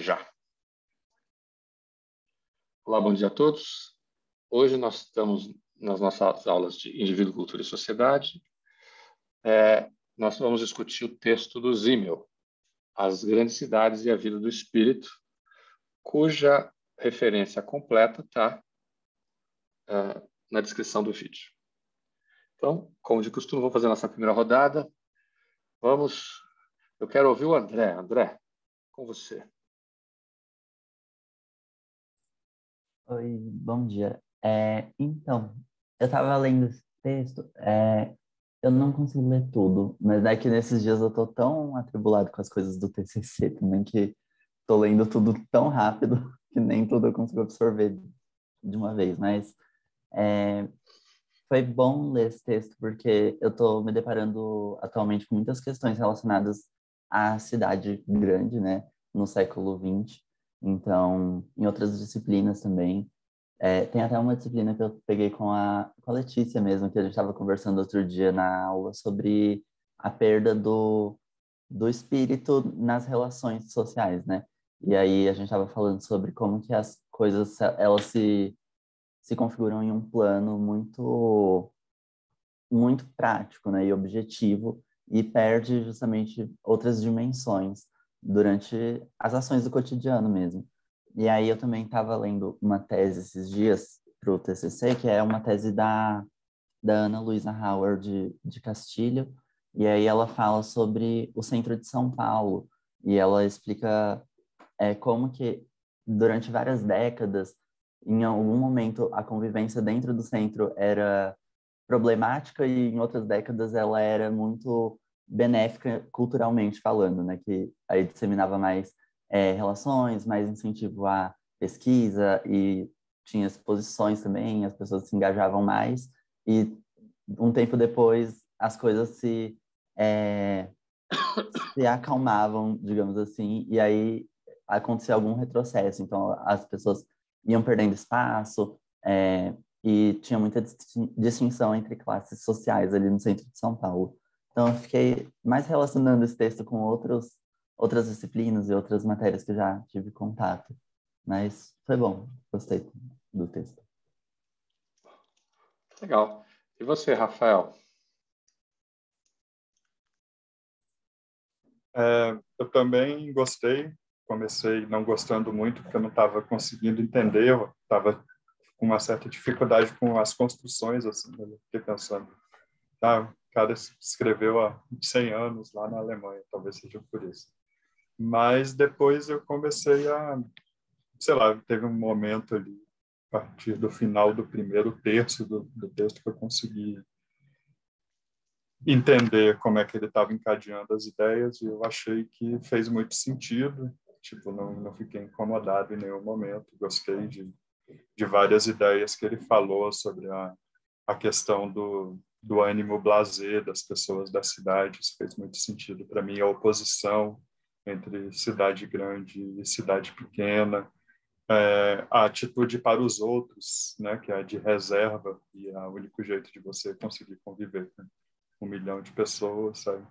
já. Olá, bom dia a todos. Hoje nós estamos nas nossas aulas de Indivíduo, Cultura e Sociedade. Nós vamos discutir o texto do Simmel, As Grandes Cidades e a Vida do Espírito, cuja referência completa está na descrição do vídeo. Então, como de costume, vamos fazer a nossa primeira rodada. Eu quero ouvir o André. André, com você. Oi, bom dia. Então, eu estava lendo esse texto, eu não consigo ler tudo, mas é que nesses dias eu tô tão atribulado com as coisas do TCC também que tô lendo tudo tão rápido que nem tudo eu consigo absorver de uma vez, mas foi bom ler esse texto porque eu tô me deparando atualmente com muitas questões relacionadas à cidade grande, né, no século XX. Então, em outras disciplinas também. Tem até uma disciplina que eu peguei com a Letícia mesmo, que a gente estava conversando outro dia na aula sobre a perda do espírito nas relações sociais, né? E aí a gente estava falando sobre como que as coisas, elas se configuram em um plano muito, muito prático, né? E objetivo, e perde justamente outras dimensões durante as ações do cotidiano mesmo. E aí eu também estava lendo uma tese esses dias para o TCC, que é uma tese da Ana Luísa Hauer de Castilho, e aí ela fala sobre o centro de São Paulo, e ela explica como que durante várias décadas, em algum momento, a convivência dentro do centro era problemática e em outras décadas ela era muito benéfica culturalmente falando, né? Que aí disseminava mais relações, mais incentivo à pesquisa e tinha exposições também, as pessoas se engajavam mais e um tempo depois as coisas se acalmavam, digamos assim, e aí acontecia algum retrocesso. Então as pessoas iam perdendo espaço, e tinha muita distinção entre classes sociais ali no centro de São Paulo. Então, eu fiquei mais relacionando esse texto com outras disciplinas e outras matérias que eu já tive contato. Mas foi bom, gostei do texto. Legal. E você, Rafael? Eu também gostei. Comecei não gostando muito, porque eu não estava conseguindo entender, eu estava com uma certa dificuldade com as construções, assim, eu fiquei pensando, o cara escreveu há 100 anos lá na Alemanha, talvez seja por isso. Mas depois eu comecei sei lá, teve um momento ali, a partir do final do primeiro terço do texto, que eu consegui entender como é que ele estava encadeando as ideias, e eu achei que fez muito sentido, tipo, não fiquei incomodado em nenhum momento, gostei de várias ideias que ele falou sobre a questão do ânimo blasé das pessoas da cidade. Isso fez muito sentido para mim, a oposição entre cidade grande e cidade pequena, a atitude para os outros, né, que é a de reserva, e é o único jeito de você conseguir conviver com 1 milhão de pessoas, sabe?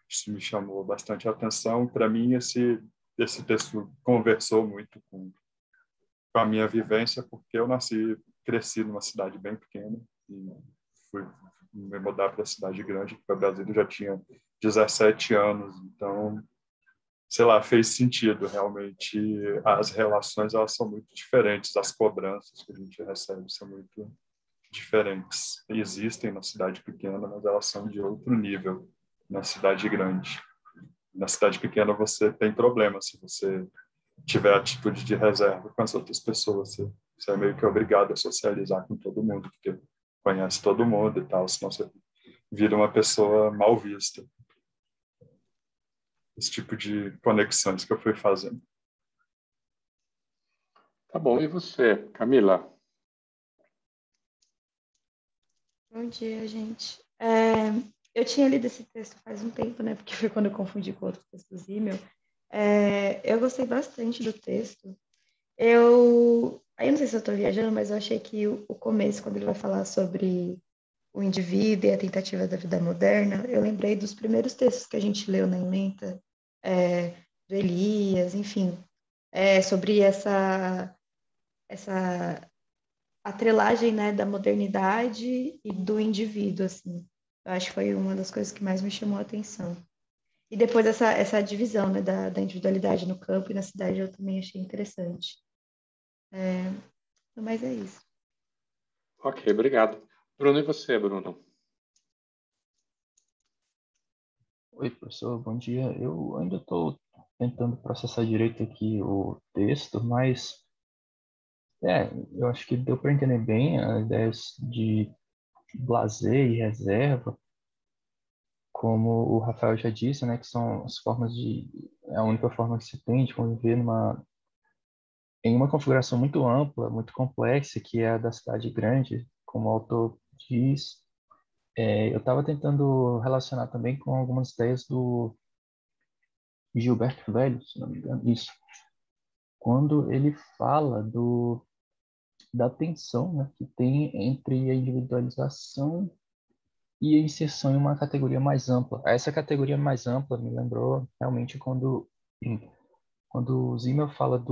Isso me chamou bastante a atenção. Para mim, esse texto conversou muito com a minha vivência, porque eu cresci numa cidade bem pequena e fui me mudar para a cidade grande, porque o Brasil já tinha 17 anos, então, sei lá, fez sentido realmente. As relações, elas são muito diferentes, as cobranças que a gente recebe são muito diferentes. Existem na cidade pequena, mas elas são de outro nível na cidade grande. Na cidade pequena você tem problema se você tiver atitude de reserva com as outras pessoas. Você é meio que obrigado a socializar com todo mundo, porque conhece todo mundo e tal, senão você vira uma pessoa mal vista. Esse tipo de conexões que eu fui fazendo. Tá bom. E você, Camila? Bom dia, gente. Eu tinha lido esse texto faz um tempo, né? Porque foi quando eu confundi com outro texto do Simmel. Eu gostei bastante do texto. Aí eu não sei se eu estou viajando, mas eu achei que o começo, quando ele vai falar sobre o indivíduo e a tentativa da vida moderna, eu lembrei dos primeiros textos que a gente leu na Ementa, do Elias, enfim. sobre essa atrelagem, né, da modernidade e do indivíduo, assim. Eu acho que foi uma das coisas que mais me chamou a atenção. E depois essa divisão, né, da individualidade no campo e na cidade eu também achei interessante. Mas é isso. Ok, obrigado. Bruno, e você, Bruno? Oi, professor, bom dia. Eu ainda estou tentando processar direito aqui o texto, mas eu acho que deu para entender bem as ideias de lazer e reserva, como o Rafael já disse, né, que são as formas é a única forma que se tem de conviver em uma configuração muito ampla, muito complexa, que é a da cidade grande, como o autor diz. Eu estava tentando relacionar também com algumas ideias do Gilberto Velho, se não me engano, isso, quando ele fala da tensão, né, que tem entre a individualização e a inserção em uma categoria mais ampla. Essa categoria mais ampla me lembrou realmente quando o Zimmel fala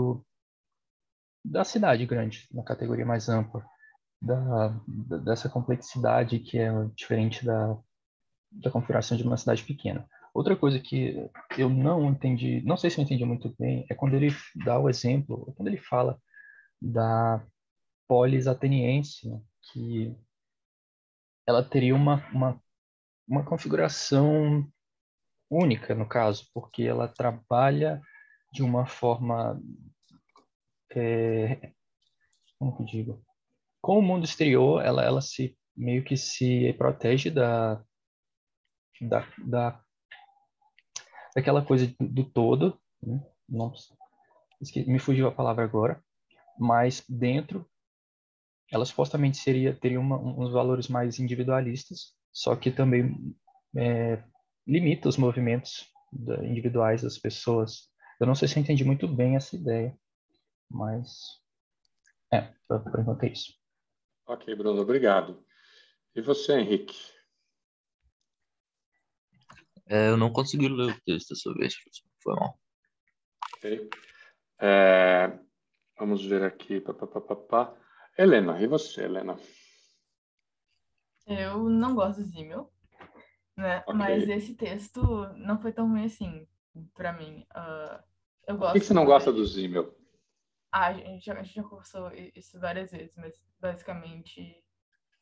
da cidade grande, na categoria mais ampla, dessa complexidade que é diferente da configuração de uma cidade pequena. Outra coisa que eu não entendi, não sei se eu entendi muito bem, é quando ele dá o exemplo, quando ele fala da polis ateniense, né, que ela teria uma configuração única, no caso, porque ela trabalha de uma forma, como que eu digo? Com o mundo exterior, ela se meio que se protege da, da daquela coisa do todo, né? Não, me fugiu a palavra agora, mas dentro ela supostamente teria uns valores mais individualistas, só que também limita os movimentos individuais das pessoas. Eu não sei se eu entendi muito bem essa ideia, mas por enquanto é isso. Ok, Bruno, obrigado. E você, Henrique? Eu não consegui ler o texto dessa vez, professor. Foi mal. Ok. Vamos ver aqui. Helena, e você, Helena? Eu não gosto do Zimmel, né? Ok. Mas esse texto não foi tão ruim assim, pra mim. Eu Por que gosto você não gosta do dele. Zimmel? A gente já conversou isso várias vezes, mas basicamente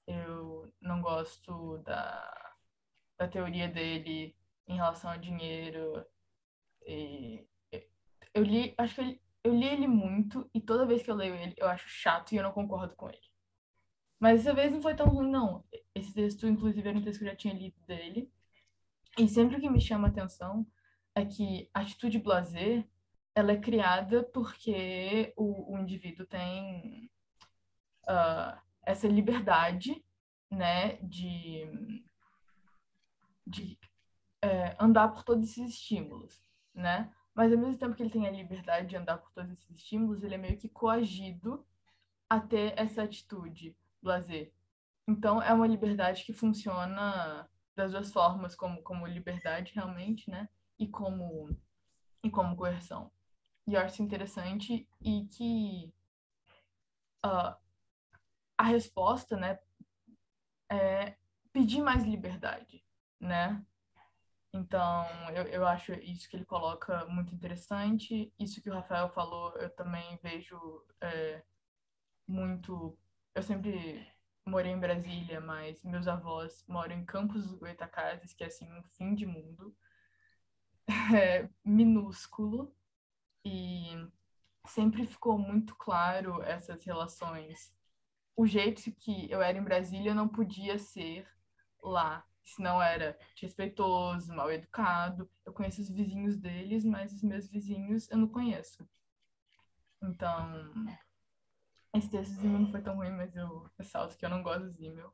eu não gosto da teoria dele em relação ao dinheiro. E eu li, acho que eu li ele muito e toda vez que eu leio ele eu acho chato e eu não concordo com ele. Mas dessa vez não foi tão ruim, não. Esse texto, inclusive, era um texto que eu já tinha lido dele. E sempre o que me chama a atenção é que a atitude blasé, ela é criada porque o indivíduo tem essa liberdade, né, de andar por todos esses estímulos, né? Mas ao mesmo tempo que ele tem a liberdade de andar por todos esses estímulos, ele é meio que coagido a ter essa atitude blasé. Então, é uma liberdade que funciona das duas formas, como liberdade realmente, né? E como coerção. E eu acho isso interessante e que a resposta, né, é pedir mais liberdade, né? Então, eu acho isso que ele coloca muito interessante. Isso que o Rafael falou, eu também vejo muito. Eu sempre morei em Brasília, mas meus avós moram em Campos dos Goytacazes, que é assim um fim de mundo, minúsculo, e sempre ficou muito claro essas relações. O jeito que eu era em Brasília não podia ser lá, senão era desrespeitoso, mal educado. Eu conheço os vizinhos deles, mas os meus vizinhos eu não conheço. Então, esse texto do Zimmel não foi tão ruim, mas eu ressalto que eu não gosto do Zimmel.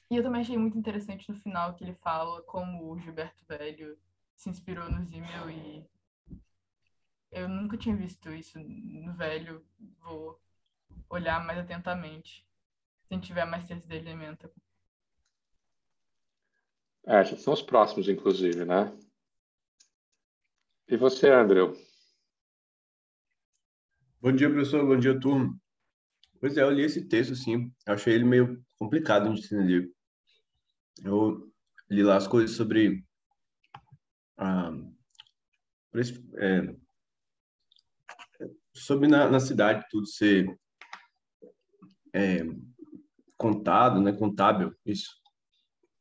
E eu também achei muito interessante no final que ele fala como o Gilberto Velho se inspirou no Zimmel e eu nunca tinha visto isso no Velho. Vou olhar mais atentamente. Se a gente tiver mais texto dele, elementa. São os próximos, inclusive, né? E você, Andrew? Bom dia, professor. Bom dia, turma. Pois é, eu li esse texto, assim, eu achei ele meio complicado de entender. Eu li lá as coisas sobre, ah, sobre na cidade tudo ser contado, né, contábil, isso.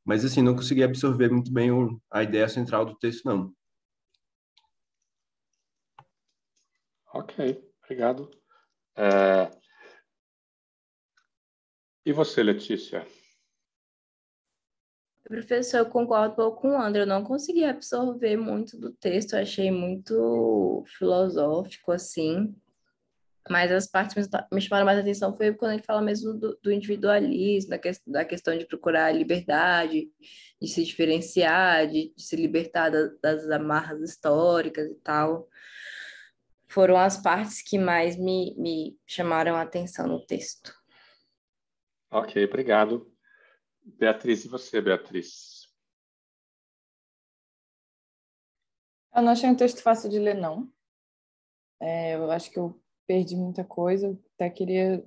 Mas, assim, não consegui absorver muito bem a ideia central do texto, não. Ok, obrigado. É, E você, Letícia? Professor, eu concordo um pouco com o André. Eu não consegui absorver muito do texto, eu achei muito filosófico, assim. Mas as partes que me chamaram mais atenção foi quando ele fala mesmo do individualismo, da questão de procurar a liberdade, de se diferenciar, de se libertar das amarras históricas e tal. Foram as partes que mais me chamaram a atenção no texto. Ok, obrigado. Beatriz, e você, Beatriz? Eu não achei um texto fácil de ler, não. Eu acho que eu perdi muita coisa. Até queria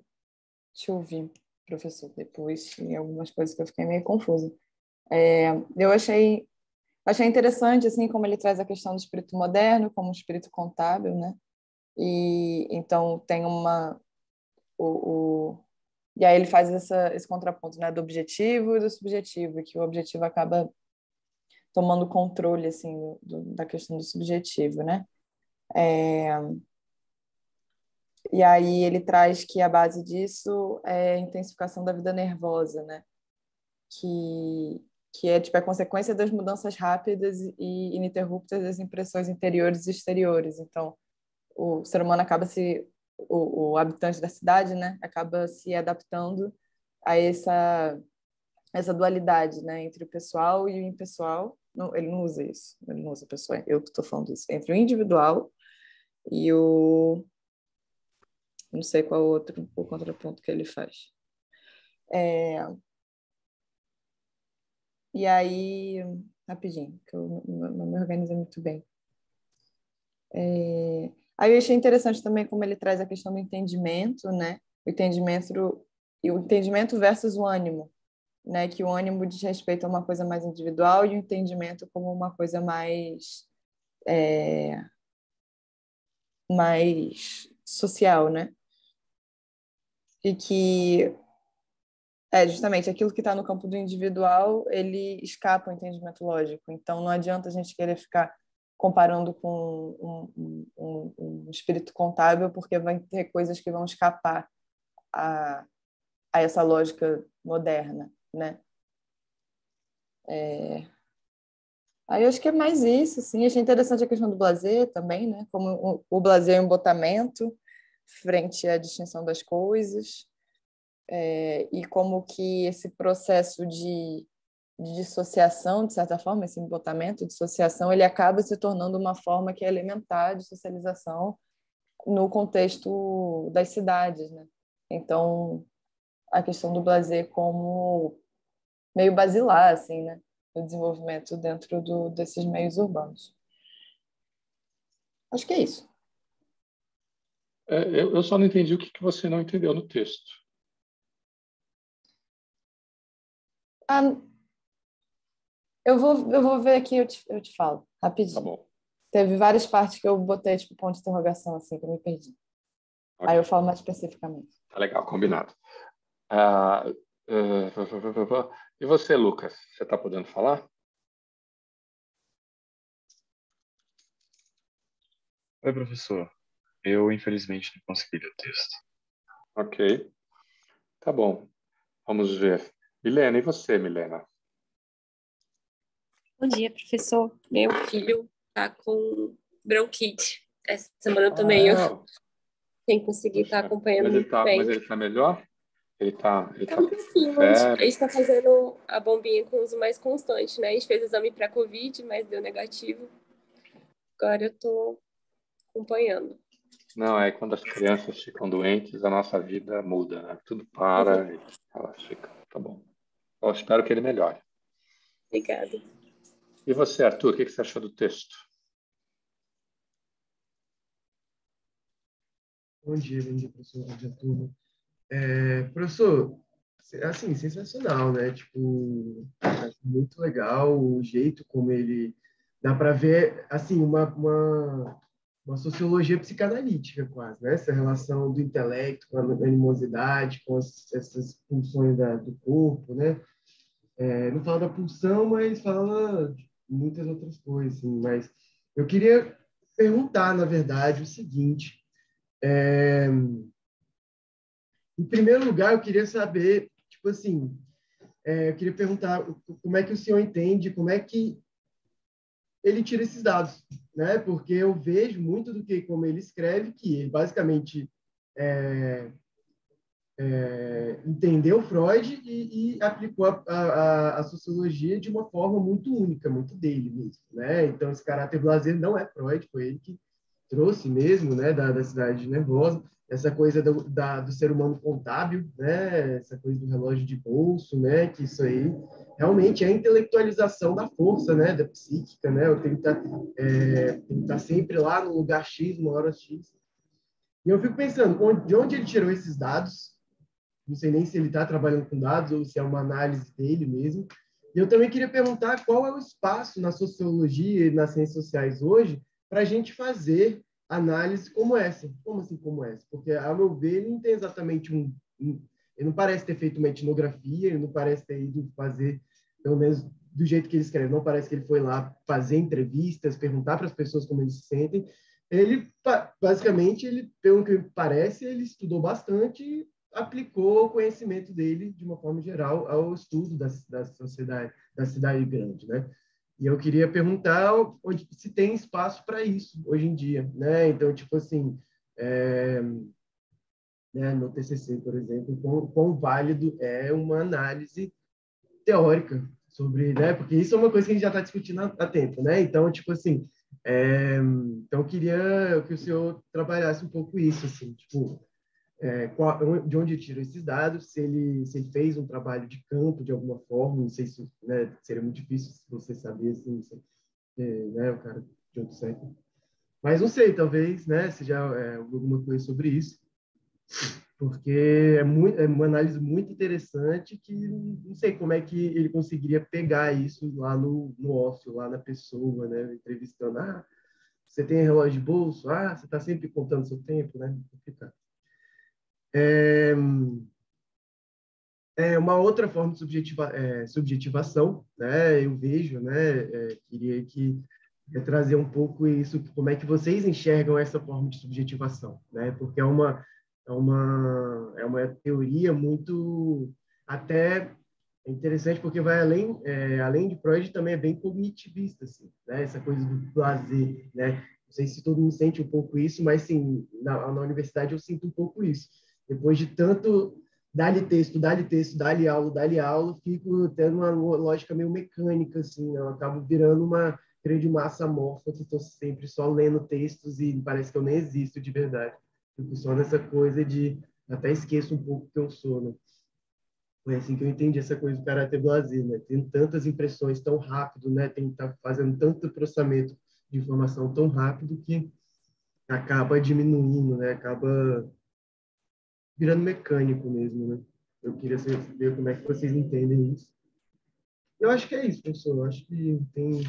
te ouvir, professor, depois. Tem algumas coisas que eu fiquei meio confusa. Eu achei interessante, assim, como ele traz a questão do espírito moderno como um espírito contábil, né? E então tem e aí ele faz esse contraponto, né, do objetivo e do subjetivo, e que o objetivo acaba tomando controle, assim, da questão do subjetivo, né? E aí ele traz que a base disso é a intensificação da vida nervosa, né? Que é tipo a consequência das mudanças rápidas e ininterruptas das impressões interiores e exteriores. Então, o ser humano acaba o habitante da cidade, né, acaba se adaptando a essa dualidade, né, entre o pessoal e o impessoal. Não, ele não usa isso, ele não usa pessoal, eu que estou falando isso, entre o individual e não sei qual outro, o contraponto que ele faz. E aí, rapidinho, que eu não me organizo muito bem. Aí eu achei interessante também como ele traz a questão do entendimento, né? O entendimento versus o ânimo, né? Que o ânimo diz respeito a uma coisa mais individual e o entendimento como uma coisa mais social, né? E que justamente aquilo que está no campo do individual, ele escapa ao entendimento lógico. Então não adianta a gente querer ficar comparando com um espírito contábil, porque vai ter coisas que vão escapar a essa lógica moderna, né? Aí eu acho que é mais isso, assim. Achei interessante a questão do blazer também, né? Como o blazer é um embotamento frente à distinção das coisas, e como que esse processo de dissociação, de certa forma, esse embotamento de dissociação, ele acaba se tornando uma forma que é elementar de socialização no contexto das cidades, né? Então, a questão do blazer como meio basilar, assim, né? Do desenvolvimento dentro desses meios urbanos. Acho que é isso. Eu só não entendi o que você não entendeu no texto. Eu vou ver aqui e eu te falo, rapidinho. Tá bom. Teve várias partes que eu botei, tipo, ponto de interrogação, assim, que eu me perdi. Okay. Aí eu falo mais especificamente. Tá legal, combinado. E você, Lucas? Você está podendo falar? Oi, professor. Eu, infelizmente, não consegui ler o texto. Ok. Tá bom. Vamos ver. Milena, e você, Milena? Bom dia, professor. Meu filho tá com bronquite. Essa semana também eu sem conseguir estar acompanhando muito bem. Mas ele tá melhor? Ele tá um pouquinho, a gente tá fazendo a bombinha com uso mais constante, né? A gente fez exame para Covid, mas deu negativo. Agora eu tô acompanhando. Não, é quando as crianças ficam doentes, a nossa vida muda, né? Tudo para e elas ficam. Tá bom. Eu espero que ele melhore. Obrigada. E você, Arthur, o que você achou do texto? Bom dia, professor, bom dia, turma. Professor, assim, sensacional, né? Tipo, muito legal o jeito como ele dá para ver, assim, uma sociologia psicanalítica quase, né? Essa relação do intelecto com a animosidade, com essas pulsões do corpo, né? Não fala da pulsão, mas fala de muitas outras coisas, assim. Mas eu queria perguntar, na verdade, o seguinte. Em primeiro lugar, eu queria saber, tipo assim, eu queria perguntar como é que o senhor entende, como é que ele tira esses dados, né? Porque eu vejo muito do que como ele escreve, que ele basicamente entendeu Freud e aplicou a sociologia de uma forma muito única, muito dele mesmo, né? Então, esse caráter blazer não é Freud, foi ele que trouxe mesmo, né, da cidade nervosa, essa coisa do ser humano contábil, né, essa coisa do relógio de bolso, né, que isso aí realmente é a intelectualização da força, né, da psíquica, né, eu tenho que estar sempre lá no lugar X, uma hora X. E eu fico pensando, de onde ele tirou esses dados? Não sei nem se ele está trabalhando com dados ou se é uma análise dele mesmo. E eu também queria perguntar qual é o espaço na sociologia e nas ciências sociais hoje para a gente fazer análise como essa. Como assim como essa? Porque, a meu ver, ele não tem exatamente ele não parece ter feito uma etnografia, ele não parece ter ido fazer, pelo menos do jeito que ele escreve, não parece que ele foi lá fazer entrevistas, perguntar para as pessoas como eles se sentem. Ele, basicamente, pelo que parece, ele estudou bastante, aplicou o conhecimento dele, de uma forma geral, ao estudo da sociedade, da cidade grande, né? E eu queria perguntar se tem espaço para isso hoje em dia, né? Então, tipo assim, né, no TCC, por exemplo, quão válido é uma análise teórica sobre, né? Porque isso é uma coisa que a gente já está discutindo há tempo, né? Então, tipo assim, então eu queria que o senhor trabalhasse um pouco isso, assim, tipo, de onde tira esses dados, se ele fez um trabalho de campo de alguma forma, não sei se, né, seria muito difícil se você saber, assim, né, o cara de outro século. Mas não sei, talvez, né, se já alguma coisa sobre isso, porque é uma análise muito interessante que não sei como é que ele conseguiria pegar isso lá no ócio, lá na pessoa, né, entrevistando, você tem relógio de bolso? Você está sempre contando seu tempo, né? Complicado. Uma outra forma de subjetivação, né? Eu vejo, né? Queria trazer um pouco isso, como é que vocês enxergam essa forma de subjetivação, né? Porque é uma teoria muito até interessante, porque vai além de Freud, também é bem cognitivista, assim, né? Essa coisa do prazer, né? Não sei se todo mundo sente um pouco isso, mas sim, na universidade eu sinto um pouco isso. Depois de tanto dá-lhe texto, dá-lhe aula, fico tendo uma lógica meio mecânica, assim, né? Eu acabo virando uma grande massa amorfa que estou sempre só lendo textos e parece que eu nem existo de verdade. Fico só nessa coisa de até esqueço um pouco que eu sou, né? Foi assim que eu entendi essa coisa do caráter blasé, né? Tem tantas impressões tão rápido, né? Tem que estar fazendo tanto processamento de informação tão rápido que acaba diminuindo, né? Acaba virando mecânico mesmo, né? Eu queria saber como é que vocês entendem isso. Eu acho que é isso, professor. Eu acho que tem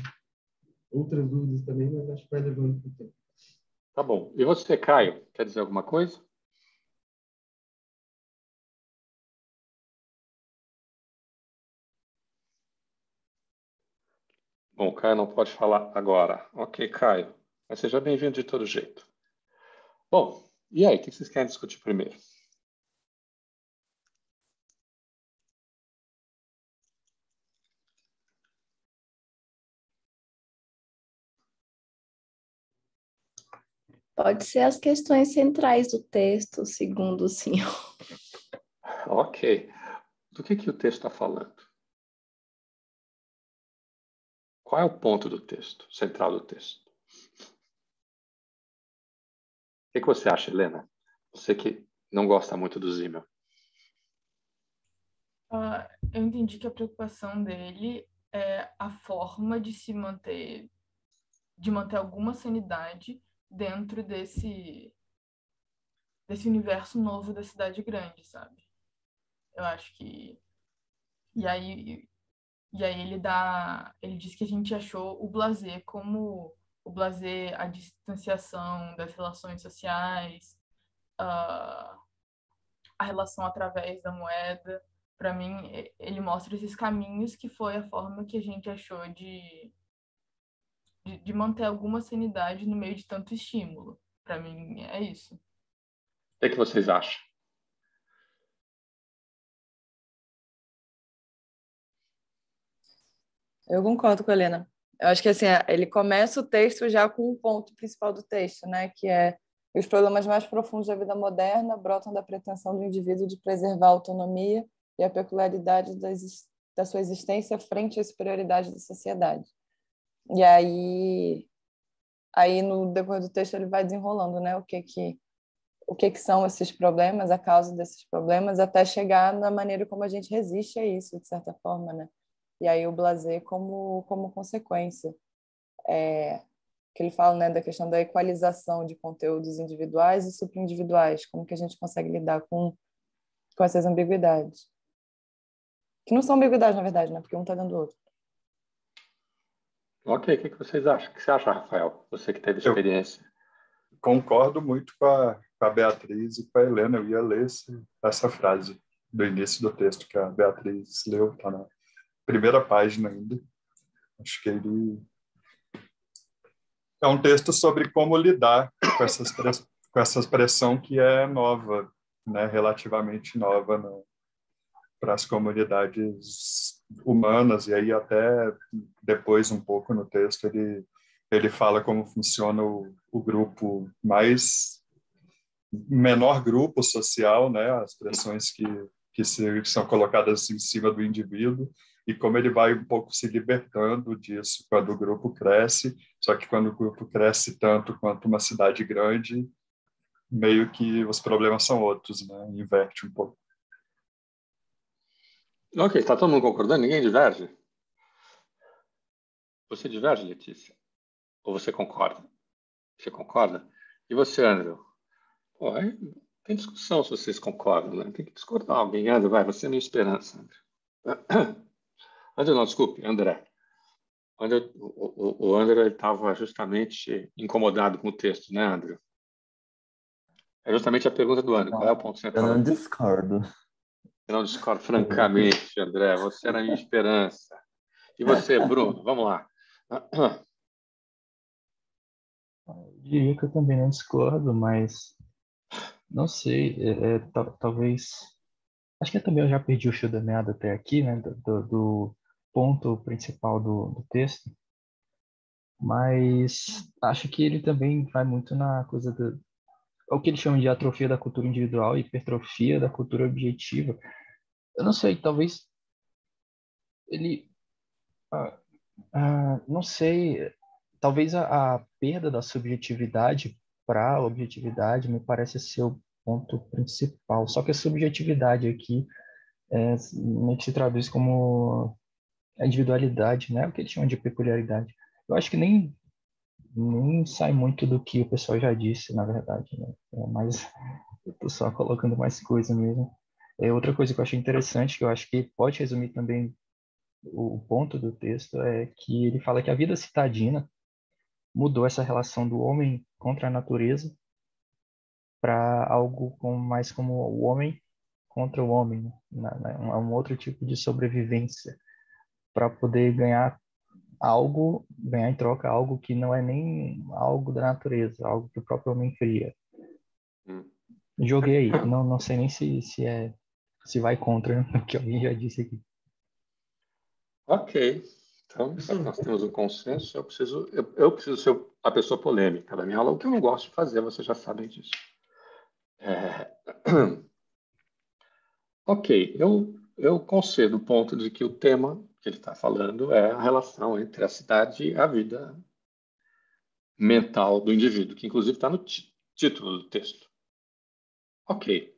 outras dúvidas também, mas acho que vai levando para o tempo. Tá bom. E você, Caio, quer dizer alguma coisa? Bom, o Caio não pode falar agora. Ok, Caio. Mas seja bem-vindo de todo jeito. Bom, e aí, o que vocês querem discutir primeiro? Pode ser as questões centrais do texto, segundo o senhor. Ok. Do que o texto está falando? Qual é o ponto do texto, central do texto? O que você acha, Helena? Você que não gosta muito do Zimmel. Eu entendi que a preocupação dele é a forma de se manter, de manter alguma sanidade dentro desse universo novo da cidade grande, sabe? Eu acho que... E aí ele diz que a gente achou o blasé como o blasé, a distanciação das relações sociais, a relação através da moeda. Para mim, ele mostra esses caminhos que foi a forma que a gente achou de manter alguma sanidade no meio de tanto estímulo. Para mim, é isso. O que vocês acham? Eu concordo com a Helena. Eu acho que assim, ele começa o texto já com um ponto principal do texto, né, que é os problemas mais profundos da vida moderna brotam da pretensão do indivíduo de preservar a autonomia e a peculiaridade da sua existência frente à superioridade da sociedade. E aí no decorrer do texto ele vai desenrolando, né, o que são esses problemas, a causa desses problemas, até chegar na maneira como a gente resiste a isso, de certa forma, né? E aí o blasé como consequência. Que ele fala, né, da questão da equalização de conteúdos individuais e superindividuais, como que a gente consegue lidar com essas ambiguidades. Que não são ambiguidades, na verdade, né, porque um está dentro do outro. Ok, o que vocês acham? O que você acha, Rafael? Você que teve experiência. Eu concordo muito com a Beatriz e com a Helena. Eu ia ler essa frase do início do texto que a Beatriz leu, está na primeira página ainda. Acho que ele é um texto sobre como lidar com essa expressão que é nova, né, relativamente nova para as comunidades humanas, e aí até depois um pouco no texto ele fala como funciona o grupo menor grupo social, né, as pressões que são colocadas em cima do indivíduo, e como ele vai um pouco se libertando disso quando o grupo cresce, só que quando o grupo cresce tanto quanto uma cidade grande, meio que os problemas são outros, né, inverte um pouco. Ok, está todo mundo concordando? Ninguém diverge? Você diverge, Letícia? Ou você concorda? Você concorda? E você, André? Pô, tem discussão se vocês concordam, né? Tem que discordar alguém. André, vai, você é minha esperança, André. André, não, desculpe, André. O André estava justamente incomodado com o texto, né, André? É justamente a pergunta do André. Qual é o ponto central? Eu não discordo. Eu não discordo, francamente, André. Você era a minha esperança. E você, Bruno? Vamos lá. Eu diria que eu também não discordo, mas não sei, talvez... Acho que também eu já perdi o fio da meada até aqui, né, do ponto principal do texto, mas acho que ele também vai muito na coisa o que eles chamam de atrofia da cultura individual e hipertrofia da cultura objetiva. Eu não sei, talvez ele... não sei, talvez a perda da subjetividade para a objetividade me parece ser o ponto principal. Só que a subjetividade aqui meio que se traduz como a individualidade, né? O que eles chamam de peculiaridade. Eu acho que nem sai muito do que o pessoal já disse, na verdade, né? Mas eu tô só colocando mais coisa mesmo. Outra coisa que eu achei interessante, que eu acho que pode resumir também o ponto do texto, é que ele fala que a vida citadina mudou essa relação do homem contra a natureza para algo mais como o homem contra o homem, né? Um outro tipo de sobrevivência para poder ganhar em troca algo que não é nem algo da natureza, algo que o próprio homem cria. Joguei aí, não sei nem se vai contra o que alguém já disse aqui. Ok. Então, nós temos um consenso. Eu preciso ser a pessoa polêmica da minha aula, o que eu não gosto de fazer, vocês já sabem disso. Ok, eu concedo o ponto de que o tema que ele está falando é a relação entre a cidade e a vida mental do indivíduo, que inclusive está no título do texto. Ok.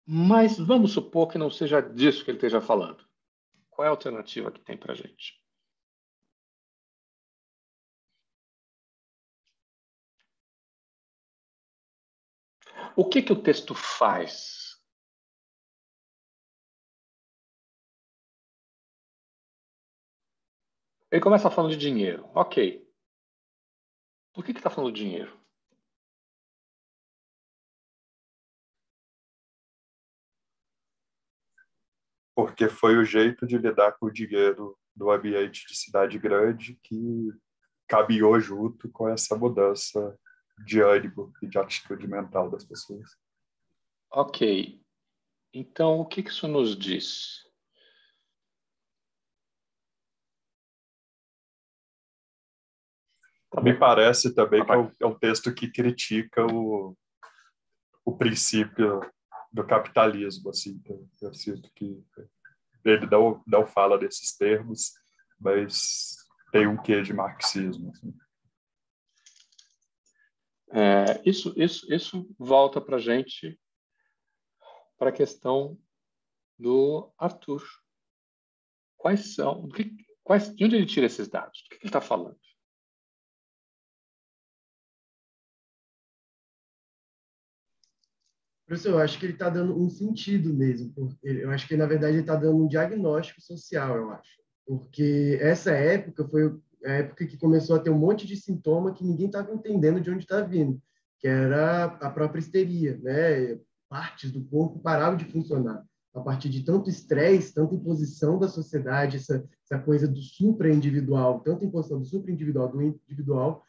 Mas vamos supor que não seja disso que ele esteja falando. Qual é a alternativa que tem para a gente? O que o texto faz? Ele começa falando de dinheiro. Ok. Por que está falando de dinheiro? Porque foi o jeito de lidar com o dinheiro do ambiente de cidade grande que caminhou junto com essa mudança de ânimo e de atitude mental das pessoas. Ok. Então, o que isso nos diz? Me parece também que é um texto que critica o princípio do capitalismo, assim. Eu sinto que ele não fala desses termos, mas tem um quê de marxismo. Assim. Isso volta para a gente para a questão do Arthur. Quais são? De onde ele tira esses dados? Do que ele está falando? Professor, eu acho que ele está dando um sentido mesmo. Eu acho que, na verdade, ele está dando um diagnóstico social, eu acho. Porque essa época foi a época que começou a ter um monte de sintoma que ninguém estava entendendo de onde está vindo, que era a própria histeria, né? Partes do corpo paravam de funcionar a partir de tanto estresse, tanta imposição da sociedade, essa coisa do supra-individual, tanta imposição do supra-individual, do individual,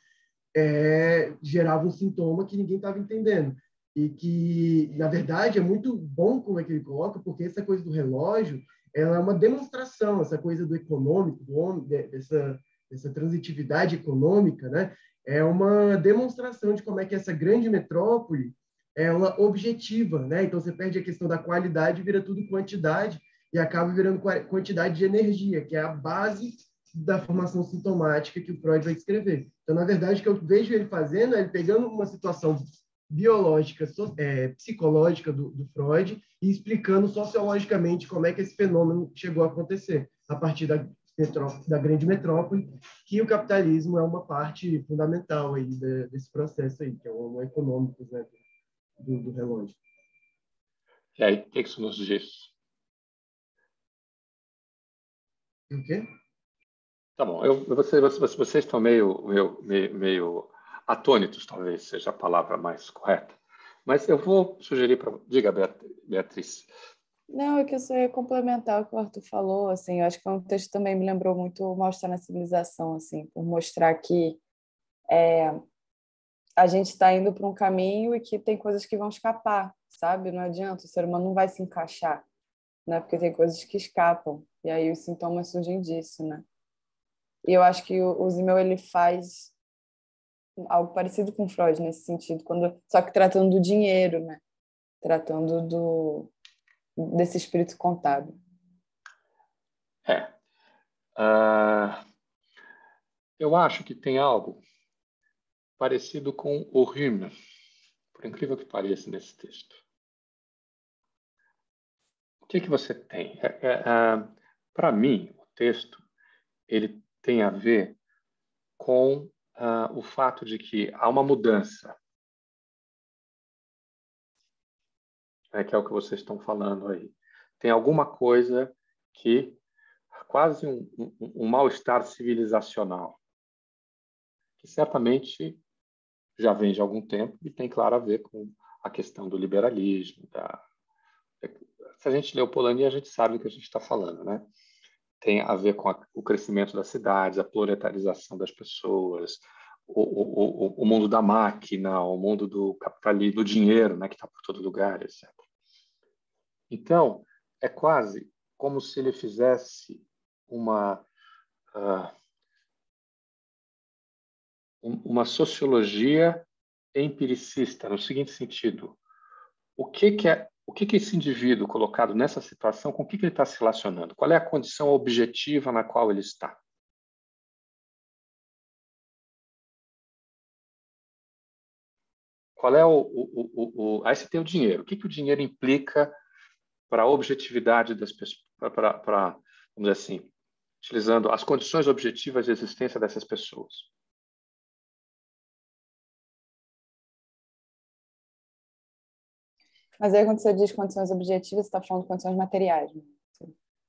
gerava um sintoma que ninguém estava entendendo. E que, na verdade, é muito bom como é que ele coloca, porque essa coisa do relógio ela é uma demonstração, essa coisa do econômico, do homem, dessa transitividade econômica, né? É uma demonstração de como é que essa grande metrópole ela objetiva, né? Então você perde a questão da qualidade, vira tudo quantidade e acaba virando quantidade de energia, que é a base da formação sintomática que o Freud vai descrever. Então, na verdade, o que eu vejo ele fazendo é ele pegando uma situação biológica, psicológica do Freud e explicando sociologicamente como é que esse fenômeno chegou a acontecer a partir da grande metrópole, que o capitalismo é uma parte fundamental aí desse processo aí, que é o econômico, né, do relógio. E aí, o que isso nos diz? O quê? Tá bom. Vocês estão meio atônitos, talvez seja a palavra mais correta. Mas eu vou sugerir para... Diga, Beatriz. Não, é que eu só ia complementar o que o Arthur falou, assim, eu acho que o texto também me lembrou muito Mostrar na Civilização, assim, por mostrar que a gente está indo para um caminho e que tem coisas que vão escapar, sabe? Não adianta, o ser humano não vai se encaixar, né? Porque tem coisas que escapam, e aí os sintomas surgem disso, né? E eu acho que o Zimmel, ele faz algo parecido com Freud nesse sentido, só que tratando do dinheiro, né? Tratando desse espírito contábil. Eu acho que tem algo parecido com o Hume, por incrível que pareça, nesse texto. O que você tem? Para mim, o texto ele tem a ver com o fato de que há uma mudança, que é o que vocês estão falando aí. Tem alguma coisa que quase um mal-estar civilizacional, que certamente já vem de algum tempo e tem, claro, a ver com a questão do liberalismo. Se a gente lê o Polanyi, a gente sabe do que a gente está falando, né? Tem a ver com o crescimento das cidades, a proletarização das pessoas, o mundo da máquina, o mundo do capitalismo, do dinheiro, né, que está por todo lugar, etc. Então, é quase como se ele fizesse uma sociologia empiricista, no seguinte sentido: o que esse indivíduo colocado nessa situação, com o que ele está se relacionando? Qual é a condição objetiva na qual ele está? Qual é Aí você tem o dinheiro. O que o dinheiro implica para a objetividade das pessoas, vamos dizer assim, utilizando as condições objetivas de existência dessas pessoas? Mas aí quando você diz condições objetivas, você está falando de condições materiais, né?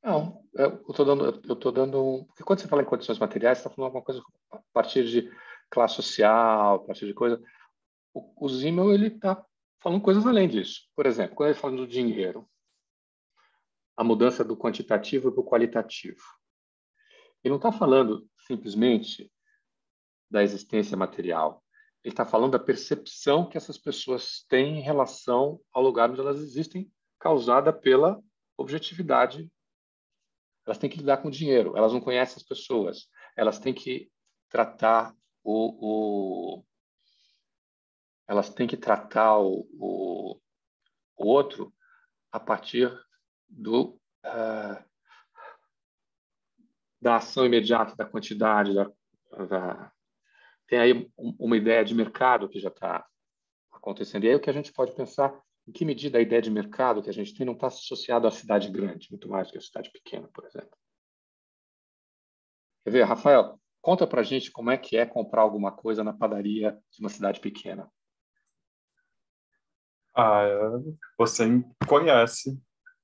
Não, eu tô dando, porque quando você fala em condições materiais, você está falando alguma coisa a partir de classe social, a partir de coisa. O Zimmel, ele está falando coisas além disso. Por exemplo, quando ele fala do dinheiro, a mudança do quantitativo para o qualitativo. Ele não está falando simplesmente da existência material. Ele está falando da percepção que essas pessoas têm em relação ao lugar onde elas existem, causada pela objetividade. Elas têm que lidar com o dinheiro, elas não conhecem as pessoas, elas têm que tratar elas têm que tratar o outro a partir da ação imediata, da quantidade, tem aí uma ideia de mercado que já está acontecendo. E aí o que a gente pode pensar, em que medida a ideia de mercado que a gente tem não está associada à cidade grande, muito mais do que à cidade pequena, por exemplo. Quer ver, Rafael, conta para a gente como é que é comprar alguma coisa na padaria de uma cidade pequena. Você conhece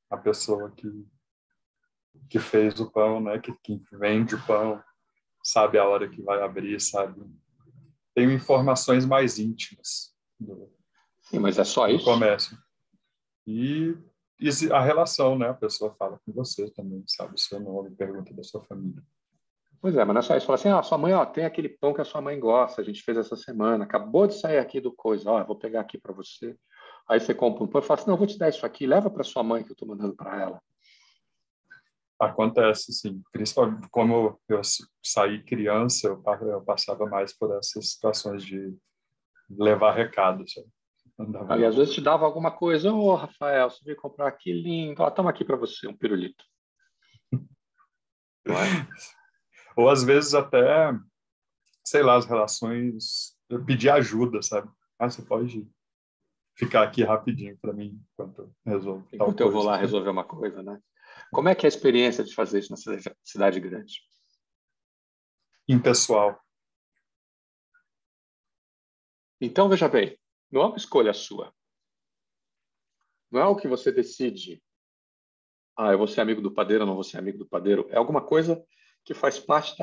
a pessoa que fez o pão, né? Que vende o pão, sabe a hora que vai abrir, sabe? Tem informações mais íntimas Sim, mas é só do isso? comércio. E a relação, né? A pessoa fala com você também, sabe o seu nome, pergunta da sua família. Pois é, mas não é só isso. Fala assim, sua mãe, tem aquele pão que a sua mãe gosta, a gente fez essa semana, acabou de sair aqui do coisa, eu vou pegar aqui para você. Aí você compra um pão e fala assim, não, eu vou te dar isso aqui, leva para sua mãe que eu estou mandando para ela. Acontece, sim. Principalmente como eu saí criança, eu passava mais por essas situações de levar recados. Aí às vezes te dava alguma coisa, Rafael, você veio comprar aqui lindo, toma aqui para você, um pirulito. Não é? Ou às vezes até, sei lá, as relações, eu pedir ajuda, sabe? Você pode ficar aqui rapidinho para mim enquanto eu resolvo tal Enquanto eu coisa. vou lá resolver uma coisa, né? Como é que é a experiência de fazer isso na cidade grande? Impessoal. Então, veja bem, não é uma escolha sua. Não é o que você decide. Eu vou ser amigo do padeiro ou não vou ser amigo do padeiro. É alguma coisa que faz parte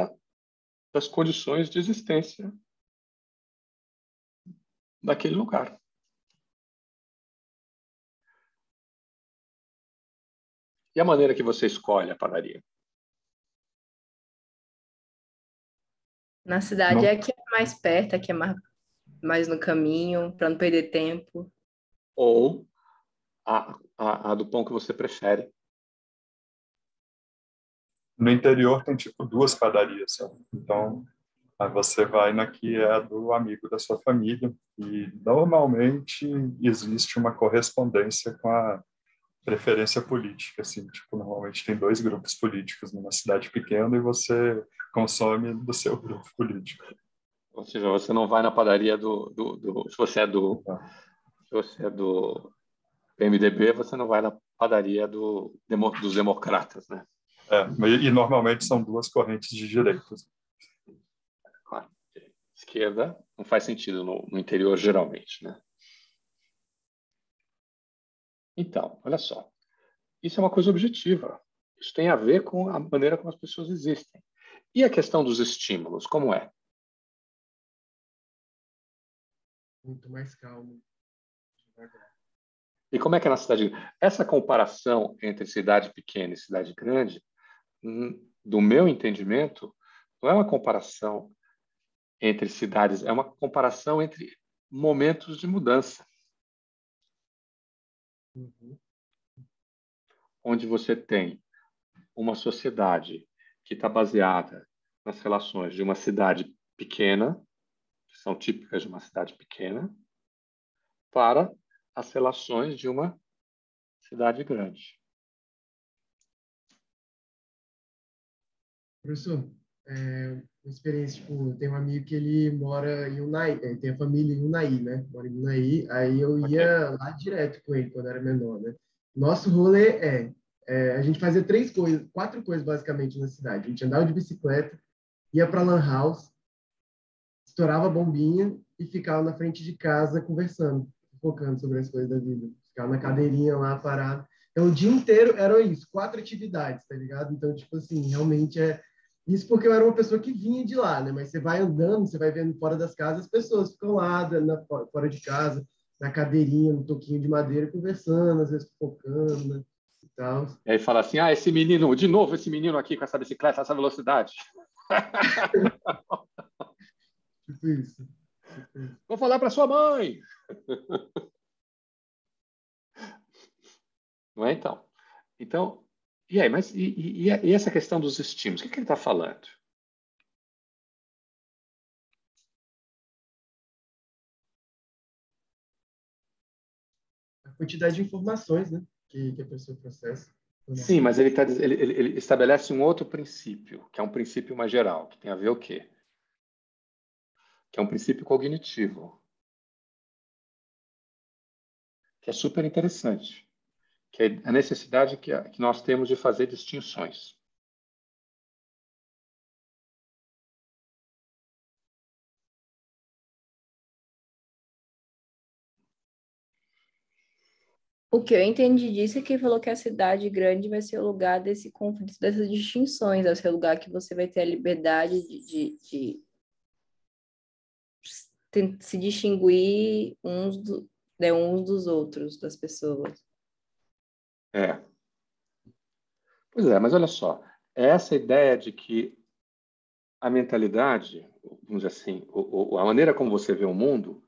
das condições de existência daquele lugar. E a maneira que você escolhe a padaria? Na cidade é que é mais perto, é que é mais no caminho, para não perder tempo. Ou a do pão que você prefere. No interior tem tipo 2 padarias, sabe? Então, aí você vai na que é do amigo da sua família e normalmente existe uma correspondência com a preferência política, assim, tipo, normalmente tem 2 grupos políticos numa cidade pequena e você consome do seu grupo político. Ou seja, você não vai na padaria se você é do PMDB, você não vai na padaria dos democratas, né? E normalmente são 2 correntes de direitos. Claro, esquerda não faz sentido no interior, geralmente, né? Então, olha só. Isso é uma coisa objetiva. Isso tem a ver com a maneira como as pessoas existem. E a questão dos estímulos, como é? Muito mais calmo. E como é que é na cidade? Essa comparação entre cidade pequena e cidade grande, do meu entendimento, não é uma comparação entre cidades, é uma comparação entre momentos de mudança. Uhum. Onde você tem uma sociedade que está baseada nas relações de uma cidade pequena, que são típicas de uma cidade pequena, para as relações de uma cidade grande. Professor, uma experiência, tipo, tem um amigo que ele mora em Unai, tem a família em Unai, né? Mora em Unai, aí eu ia lá direto com ele quando era menor, né? Nosso rolê a gente fazia 4 coisas basicamente na cidade. A gente andava de bicicleta, ia para lan house, estourava a bombinha e ficava na frente de casa conversando, focando sobre as coisas da vida. Ficava na cadeirinha lá, parado. Então, o dia inteiro era isso, 4 atividades, tá ligado? Então, tipo assim, realmente é... Isso porque eu era uma pessoa que vinha de lá, né? Mas você vai andando, você vai vendo fora das casas, as pessoas ficam lá, fora de casa, na cadeirinha, no toquinho de madeira, conversando, às vezes focando, né? E tal. E aí fala assim, esse menino, de novo esse menino aqui com essa bicicleta, essa velocidade. Tipo isso. Vou falar para sua mãe. Não é, então? Então, e aí, mas e essa questão dos estímulos? O que ele está falando? A quantidade de informações, né, que a pessoa processa. Sim, mas ele estabelece um outro princípio, que é um princípio mais geral, que tem a ver o quê? Que é um princípio cognitivo, que é super interessante, que é a necessidade que nós temos de fazer distinções. O que eu entendi disso é que ele falou que a cidade grande vai ser o lugar desse conflito, dessas distinções, vai ser o lugar que você vai ter a liberdade de se distinguir uns dos outros, das pessoas. É. Pois é, mas olha só, essa ideia de que a mentalidade, vamos dizer assim, a maneira como você vê o mundo,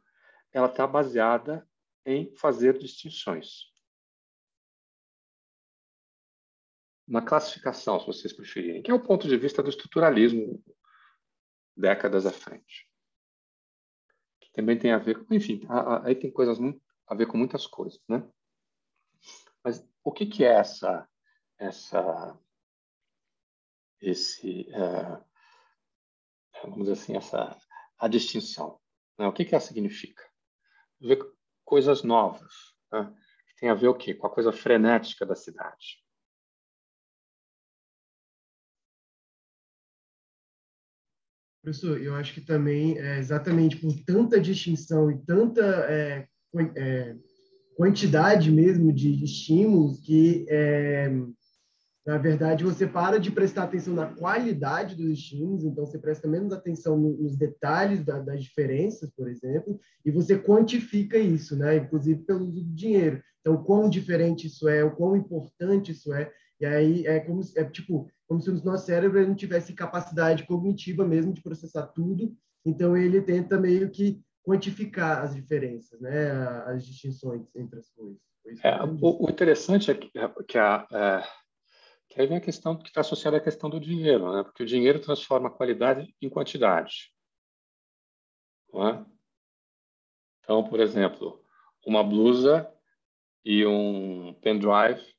ela está baseada em fazer distinções. Uma classificação, se vocês preferirem, que é o ponto de vista do estruturalismo décadas à frente. Que também tem a ver com, enfim, aí tem coisas a ver com muitas coisas, né? Mas o que é vamos dizer assim, a distinção? Né? O que ela significa? Ver coisas novas, né? Que tem a ver o quê? Com a coisa frenética da cidade. Professor, eu acho que também, exatamente por tanta distinção e tanta quantidade mesmo de estímulos, que, na verdade, você para de prestar atenção na qualidade dos estímulos, então você presta menos atenção nos detalhes das diferenças, por exemplo, e você quantifica isso, né? Inclusive pelo uso do dinheiro. Então, o quão diferente isso é, o quão importante isso é, e aí como se o nosso cérebro não tivesse capacidade cognitiva mesmo de processar tudo, então ele tenta meio que quantificar as diferenças, né? As distinções entre as coisas. O interessante é que aí vem a questão que está associada à questão do dinheiro, né? Porque o dinheiro transforma a qualidade em quantidade. Não é? Então, por exemplo, uma blusa e um pendrive,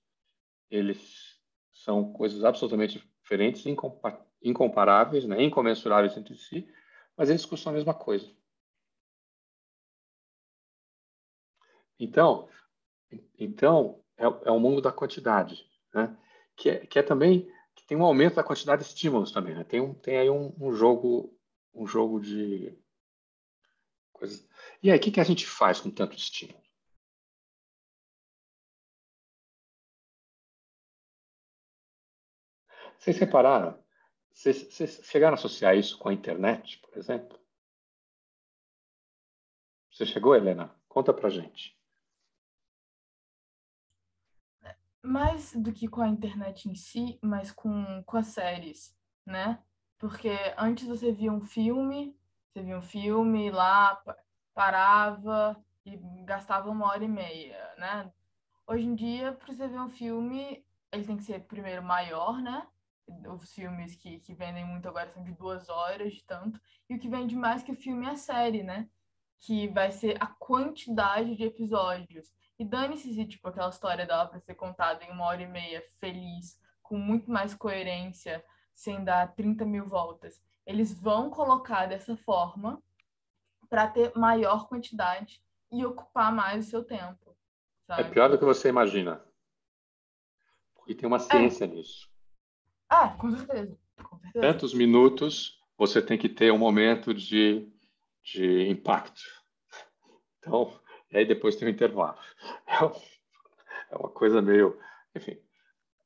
eles são coisas absolutamente diferentes, incomparáveis, né? Incomensuráveis entre si, mas eles custam a mesma coisa. Então é o mundo da quantidade, né? Que é também que tem um aumento da quantidade de estímulos também, né? Tem aí um jogo de coisas. E aí, o que a gente faz com tanto estímulo? Vocês repararam? Vocês chegaram a associar isso com a internet, por exemplo? Você chegou, Helena? Conta pra gente. Mais do que com a internet em si, mas com as séries, né? Porque antes você via um filme lá, parava e gastava 1h30, né? Hoje em dia, para você ver um filme, ele tem que ser primeiro maior, né? Os filmes que vendem muito agora são de 2 horas de tanto. E o que vende mais que o filme é a série, né? Que vai ser a quantidade de episódios. E dane-se se, tipo, aquela história dela para ser contada em 1h30, feliz, com muito mais coerência, sem dar 30 mil voltas. Eles vão colocar dessa forma para ter maior quantidade e ocupar mais o seu tempo. É Sabe? pior do que você imagina. Porque tem uma ciência nisso. Com certeza. Tantos minutos você tem que ter um momento de impacto. Então, e aí depois tem o intervalo. É uma coisa meio... Enfim,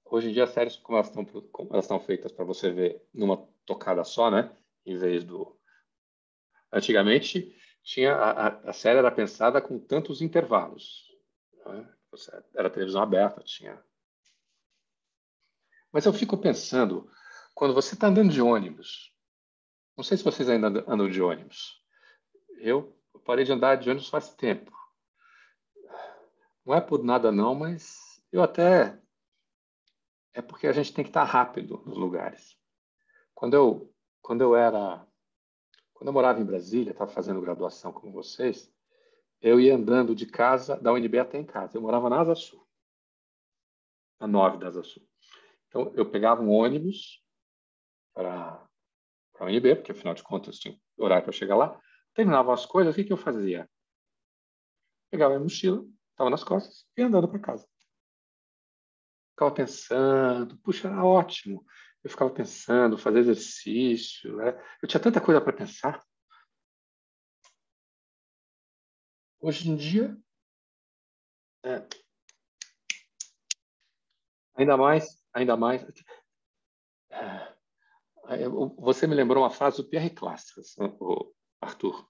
hoje em dia as séries, como elas estão feitas para você ver numa tocada só, né? Em vez do... Antigamente, a série era pensada com tantos intervalos, né? Era televisão aberta, tinha... Mas eu fico pensando, quando você está andando de ônibus, não sei se vocês ainda andam de ônibus, eu parei de andar de ônibus faz tempo. Não é por nada não, mas eu até... É porque a gente tem que estar rápido nos lugares. Quando eu morava em Brasília, estava fazendo graduação como vocês, eu ia andando de casa, da UNB até em casa. Eu morava na Asa Sul, na 9 da Asa Sul. Então, eu pegava um ônibus para a UNB, porque afinal de contas tinha horário para chegar lá. Terminava as coisas, o que eu fazia? Pegava a minha mochila, estava nas costas, e ia andando para casa. Ficava pensando, puxa, era ótimo. Eu ficava pensando, fazer exercício, né? Eu tinha tanta coisa para pensar. Hoje em dia, ainda mais. Você me lembrou uma frase do Pierre Clastres, o Arthur.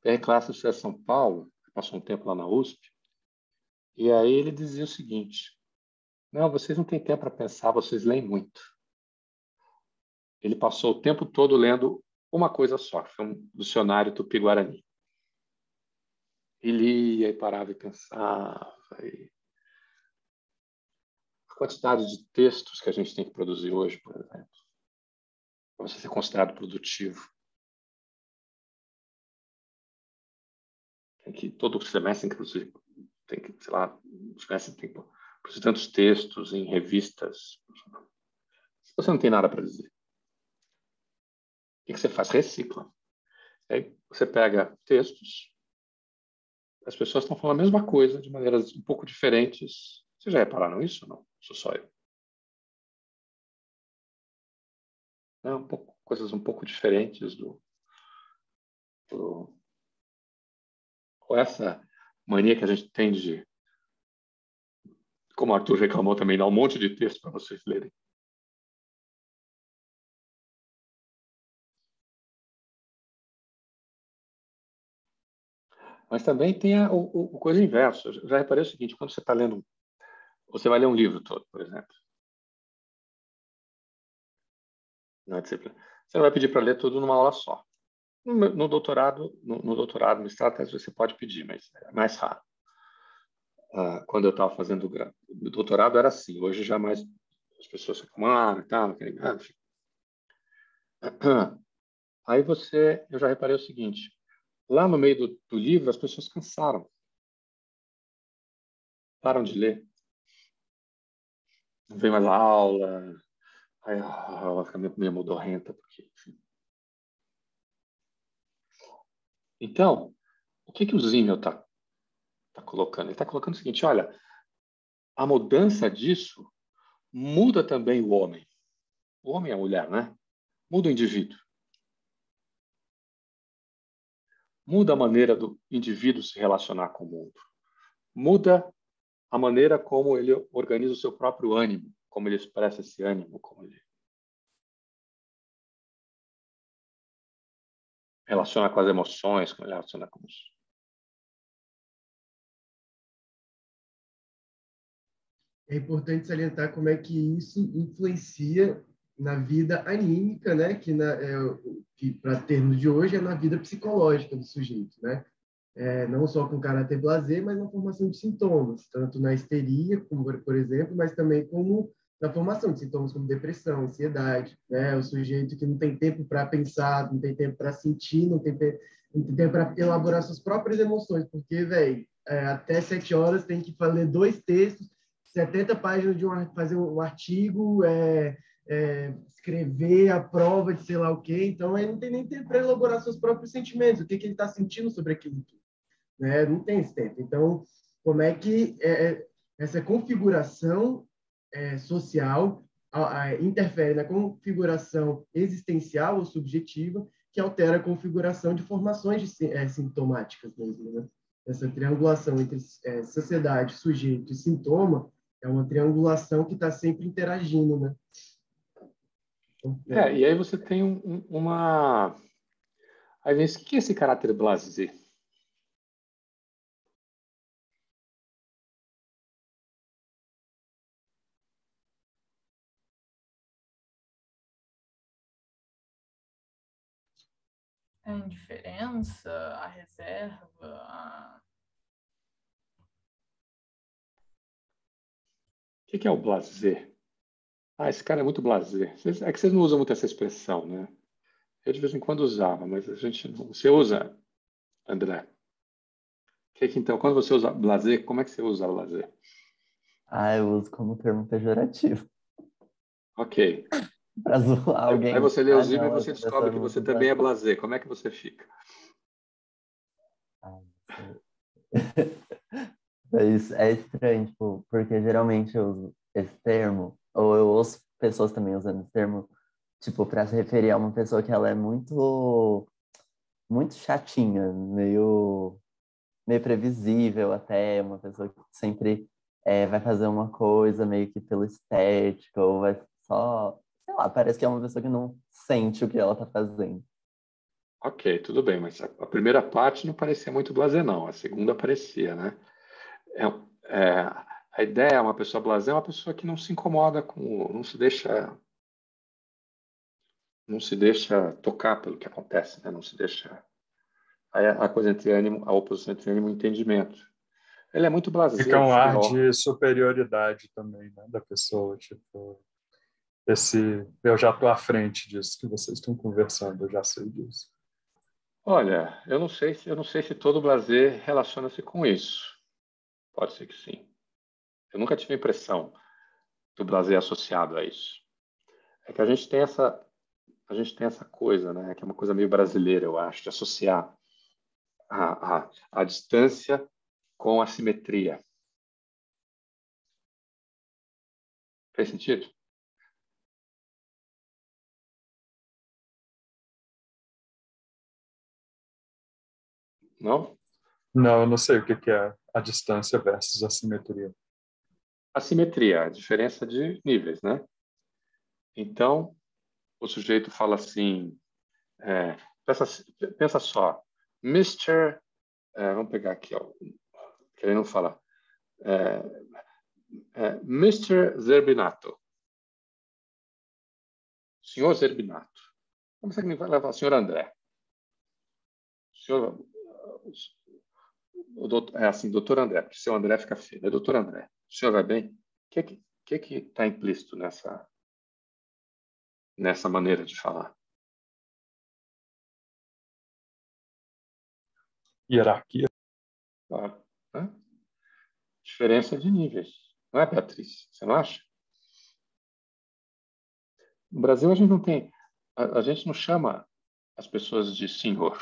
Pierre Clastres é São Paulo, passou um tempo lá na USP, e aí ele dizia o seguinte: não, vocês não têm tempo para pensar, vocês leem muito. Ele passou o tempo todo lendo uma coisa só, foi um dicionário Tupi-Guarani. E lia, e parava e pensava. A quantidade de textos que a gente tem que produzir hoje, por exemplo, para você ser considerado produtivo. Tem que, todo semestre, inclusive, tem que, sei lá, o semestre tem que produzir tantos textos em revistas. Se você não tem nada para dizer, o que você faz? Recicla. Aí você pega textos, as pessoas estão falando a mesma coisa de maneiras um pouco diferentes. Vocês já repararam isso ou não? Sou só eu. Não, coisas um pouco diferentes ou essa mania que a gente tem de, como o Arthur reclamou também, dar um monte de texto para vocês lerem. Mas também tem o coisa inversa. Eu já reparei o seguinte: quando você está lendo, você vai ler um livro todo, por exemplo, na disciplina, você não vai pedir para ler tudo numa aula só. No doutorado, no mestrado, às vezes você pode pedir, mas é mais raro. Quando eu estava fazendo o doutorado era assim. Hoje já mais as pessoas reclamaram e tal. Aí eu já reparei o seguinte: lá no meio do livro as pessoas cansaram, param de ler, não vem mais a aula, aí a aula fica meio modorrenta, porque, enfim. Então, o que o Zimmel está colocando? Ele está colocando o seguinte: olha, a mudança disso muda também o homem. O homem é a mulher, né? Muda o indivíduo. Muda a maneira do indivíduo se relacionar com o mundo. Muda a maneira como ele organiza o seu próprio ânimo, como ele expressa esse ânimo, como ele relaciona com as emoções, como ele relaciona com os... É importante salientar como é que isso influencia na vida anímica, né? Que para termos de hoje é na vida psicológica do sujeito, né? Não só com caráter blasé, mas na formação de sintomas, tanto na histeria, como por exemplo, mas também como na formação de sintomas como depressão, ansiedade, né? O sujeito que não tem tempo para pensar, não tem tempo para sentir, não tem tempo para elaborar suas próprias emoções, porque, velho, até 7 horas tem que ler 2 textos, 70 páginas fazer um artigo, escrever a prova de sei lá o quê, então ele não tem nem tempo para elaborar seus próprios sentimentos, o que ele está sentindo sobre aquilo, né? Não tem esse tempo. Então, como é que essa configuração social interfere na configuração existencial ou subjetiva, que altera a configuração de formações sintomáticas mesmo, né? essa triangulação entre sociedade, sujeito e sintoma é uma triangulação que está sempre interagindo, né? E aí você tem uma... Aí vem, o que é esse caráter blasé? A indiferença, a reserva, O que é o blasé? Esse cara é muito blasé. É que vocês não usam muito essa expressão, né? Eu de vez em quando usava, mas a gente não... Você usa, André? Então, quando você usa blasé, como é que você usa blasé? Eu uso como termo pejorativo. Ok. Pra zoar alguém. Aí você lê o Zímio e não, você essa pessoa descobre que não você usa também é blasé. blasé. Como é que você fica? Isso é estranho, tipo, porque geralmente eu uso esse termo, ou eu ouço pessoas também usando esse termo, tipo, para se referir a uma pessoa que ela é muito chatinha, meio previsível até, uma pessoa que sempre vai fazer uma coisa meio que pela estética, ou vai só, sei lá, parece que é uma pessoa que não sente o que ela tá fazendo. Ok, tudo bem, mas a primeira parte não parecia muito blasé, não. A segunda parecia, né? A ideia é uma pessoa blasé, é uma pessoa que não se incomoda com, não se deixa tocar pelo que acontece, né? Não se deixa. Aí a coisa entre ânimo, a oposição entre ânimo e entendimento. Ele é muito blasé, Fica um ar senhor. de superioridade também, né, da pessoa, tipo, eu já estou à frente disso que vocês estão conversando, eu já sei disso. Olha, eu não sei se todo blasé relaciona-se com isso. Pode ser que sim. Eu nunca tive a impressão do blasé associado a isso. É que a gente tem essa coisa, né, que é uma coisa meio brasileira, eu acho, de associar a distância com a simetria. Fez sentido? Não? Não, eu não sei o que é a distância versus a simetria. A simetria, a diferença de níveis, né? Então, o sujeito fala assim, pensa só, Mr. Vamos pegar aqui, ó, que ele não fala, Mr. Zerbinato. Senhor Zerbinato. Como você vai levar o senhor André? Doutor André, porque seu André fica feio. É doutor André. O senhor vai bem? O que está implícito nessa maneira de falar? Hierarquia. Claro. Né? Diferença de níveis. Não é, Beatriz? Você não acha? No Brasil, a gente não tem... A gente não chama as pessoas de senhor.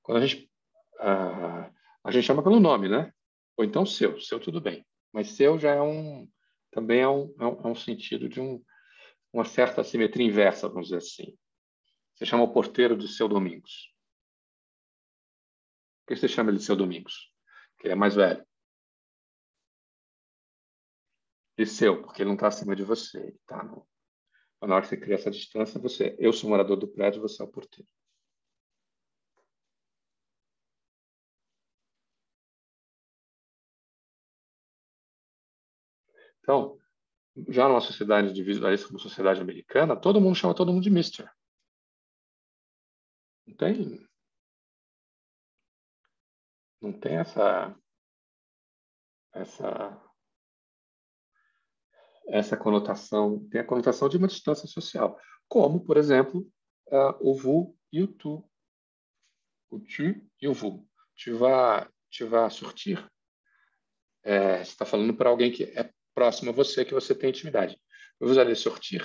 Quando a gente chama pelo nome, né? Ou então seu tudo bem. Mas seu já também é um sentido de uma certa simetria inversa, vamos dizer assim. Você chama o porteiro de seu Domingos. Por que você chama ele de seu Domingos? Porque ele é mais velho. E seu, porque ele não está acima de você. Ele tá na hora que você cria essa distância, eu sou morador do prédio, você é o porteiro. Então, já numa sociedade individualista como a sociedade americana, todo mundo chama todo mundo de Mister. Não tem essa conotação, tem a conotação de uma distância social, como, por exemplo, o vous e o tu, o tu e o vous. Tu vas sortir. Você está falando para alguém que é próximo a você, que você tem intimidade. Vous allez sortir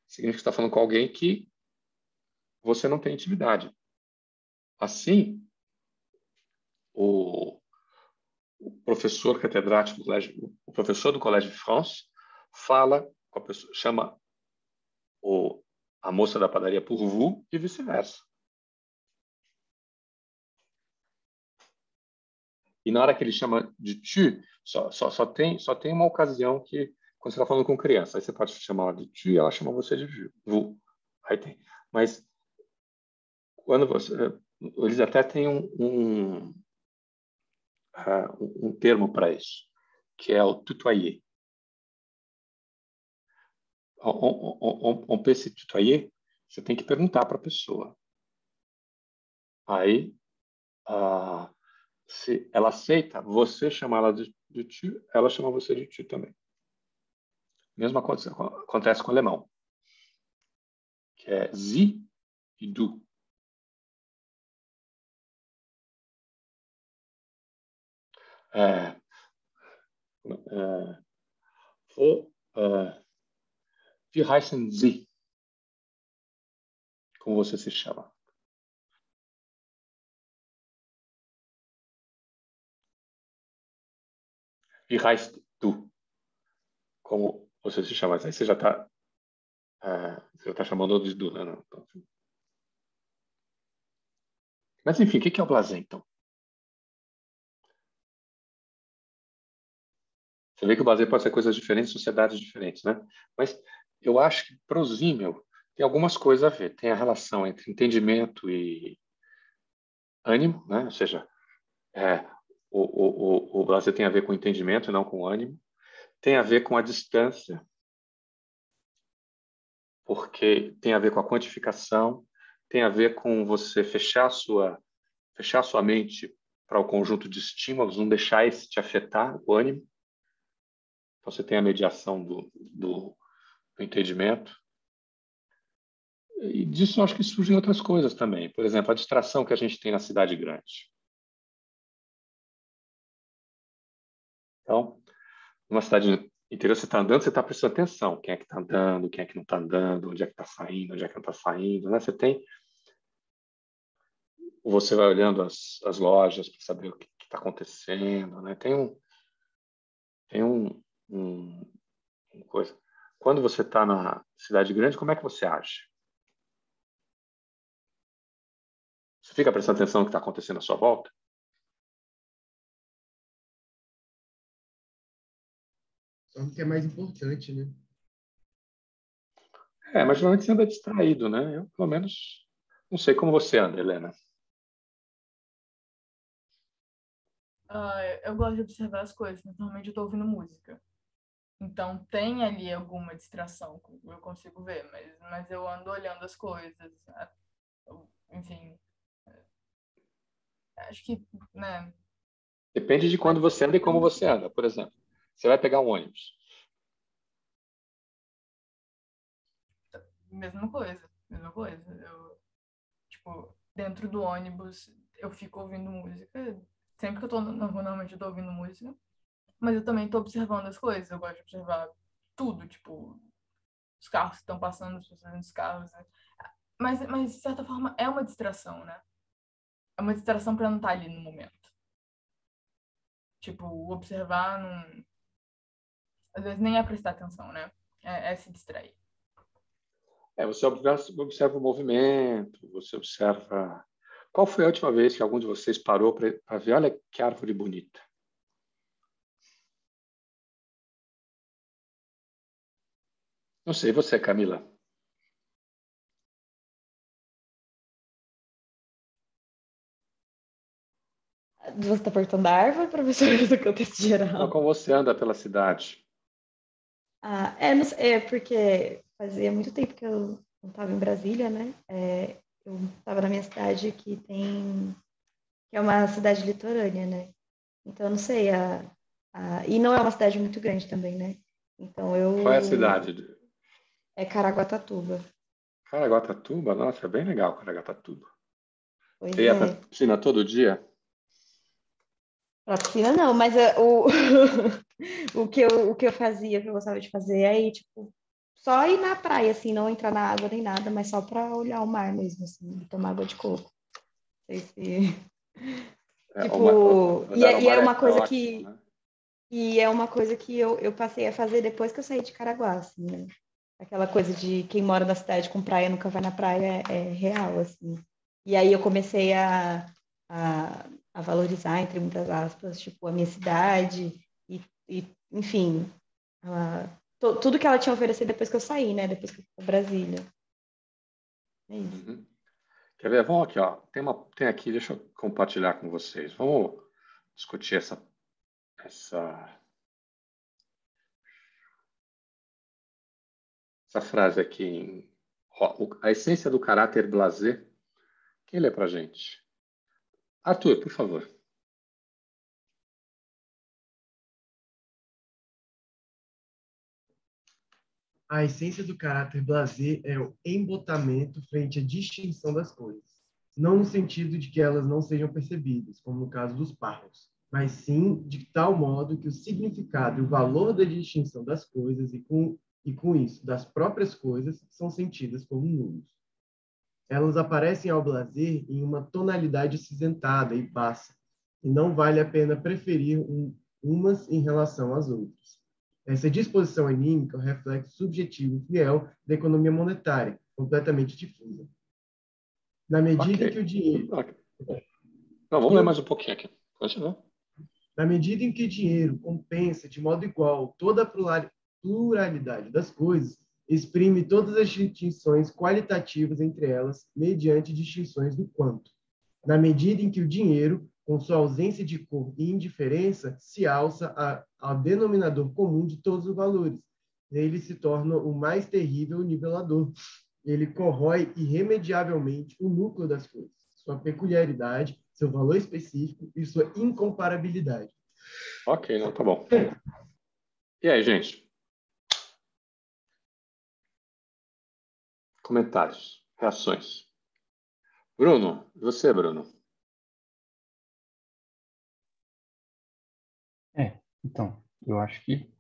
significa que você está falando com alguém que você não tem intimidade. Assim, o professor catedrático do colégio, o professor do Collège de France fala com a pessoa, chama a moça da padaria por vous e vice-versa. E na hora que ele chama de tu, só tem uma ocasião que, quando você está falando com criança, aí você pode chamar ela de tu e ela chama você de vu. Aí tem. Mas quando você... Eles até têm um termo para isso, que é o tutoyer. On peut se tutoyer? Você tem que perguntar para a pessoa. Aí, se ela aceita, você chama ela de tu, ela chama você de tu também. Mesmo acontece com o alemão, que é sie e du. Wie heißen Sie? Como você se chama? Wie heißt du? Como você se chama? Aí você já está chamando de du, né? Não. Então, mas enfim, o que é o blasé, então? Você vê que o blasé pode ser coisas diferentes, sociedades diferentes, né? Mas eu acho que para o Simmel tem algumas coisas a ver. Tem a relação entre entendimento e ânimo, né? Ou seja, o blasé tem a ver com entendimento e não com ânimo. Tem a ver com a distância, porque tem a ver com a quantificação, tem a ver com você fechar a sua mente para o conjunto de estímulos, não deixar esse te afetar, o ânimo. Então, você tem a mediação do entendimento. E disso eu acho que surgem outras coisas também. Por exemplo, a distração que a gente tem na cidade grande. Então, numa cidade interior, você está andando, você está prestando atenção. Quem é que está andando, quem é que não está andando, onde é que está saindo, onde é que não está saindo. Né? Você vai olhando as lojas para saber o que está acontecendo. Né? Tem uma coisa. Quando você está na cidade grande, como é que você age? Você fica prestando atenção no que está acontecendo à sua volta? Só que é mais importante, né? Mas geralmente você anda distraído, né? Eu, pelo menos, não sei como você anda, Helena. Eu gosto de observar as coisas. Normalmente eu tô ouvindo música. Então tem ali alguma distração, eu consigo ver, mas eu ando olhando as coisas. Enfim. Acho que, né? Depende de quando você anda e como você anda. Por exemplo, você vai pegar um ônibus. Mesma coisa. Eu, tipo, dentro do ônibus, eu fico ouvindo música. Sempre que eu tô na rua, normalmente eu tô ouvindo música. Mas eu também tô observando as coisas. Eu gosto de observar tudo, tipo, os carros que estão passando, as pessoas nos carros. Né? Mas, de certa forma, é uma distração, né? É uma distração pra não estar ali no momento. Tipo, observar não... Às vezes nem é prestar atenção, né? É se distrair. Você observa o movimento, você observa... Qual foi a última vez que algum de vocês parou para ver, olha que árvore bonita? Não sei, você, Camila? Você está perguntando da árvore, professor, do contexto geral? Não, como você anda pela cidade? Não sei, porque fazia muito tempo que eu não estava em Brasília, né? Eu estava na minha cidade que é uma cidade litorânea, né? Então, eu não sei, e não é uma cidade muito grande também, né? Então, Qual é a cidade? É Caraguatatuba. Caraguatatuba? Nossa, é bem legal Caraguatatuba. Pois Você ia para a piscina todo dia? Para piscina não, mas o que eu fazia, o que eu gostava de fazer é ir, tipo, só ir na praia, assim, não entrar na água nem nada, mas só para olhar o mar mesmo, assim, e tomar água de coco. Não sei se... Tipo, e é uma coisa ótimo, né? E é uma coisa que eu passei a fazer depois que eu saí de Caraguá, assim, né? Aquela coisa de quem mora na cidade com praia nunca vai na praia é real, assim. E aí eu comecei a valorizar, entre muitas aspas, tipo, a minha cidade e enfim, tudo que ela tinha oferecido depois que eu saí, né? Depois que eu fui para Brasília. É isso. Uhum. Quer ver? Vamos aqui, ó. Tem aqui, deixa eu compartilhar com vocês. Vamos discutir essa frase aqui. A essência do caráter blasé. Quem lê pra gente? Arthur, por favor. A essência do caráter blasé é o embotamento frente à distinção das coisas. Não no sentido de que elas não sejam percebidas, como no caso dos parros, mas sim de tal modo que o significado e o valor da distinção das coisas e com isso, das próprias coisas, são sentidas como nulos. Elas aparecem ao blasé em uma tonalidade acinzentada e passa, e não vale a pena preferir umas em relação às outras. Essa disposição anímica é o reflexo subjetivo fiel da economia monetária, completamente difusa. Na medida em que o dinheiro... Não, vamos ler mais um pouquinho aqui. Continua. Na medida em que o dinheiro compensa de modo igual toda a pluralidade das coisas, exprime todas as distinções qualitativas entre elas, mediante distinções do quanto. Na medida em que o dinheiro, com sua ausência de cor e indiferença, se alça ao denominador comum de todos os valores. Ele se torna o mais terrível nivelador. Ele corrói irremediavelmente o núcleo das coisas, sua peculiaridade, seu valor específico e sua incomparabilidade. Ok, não, tá bom. E aí, gente? Comentários, reações. Bruno, você, Bruno? Então, eu acho que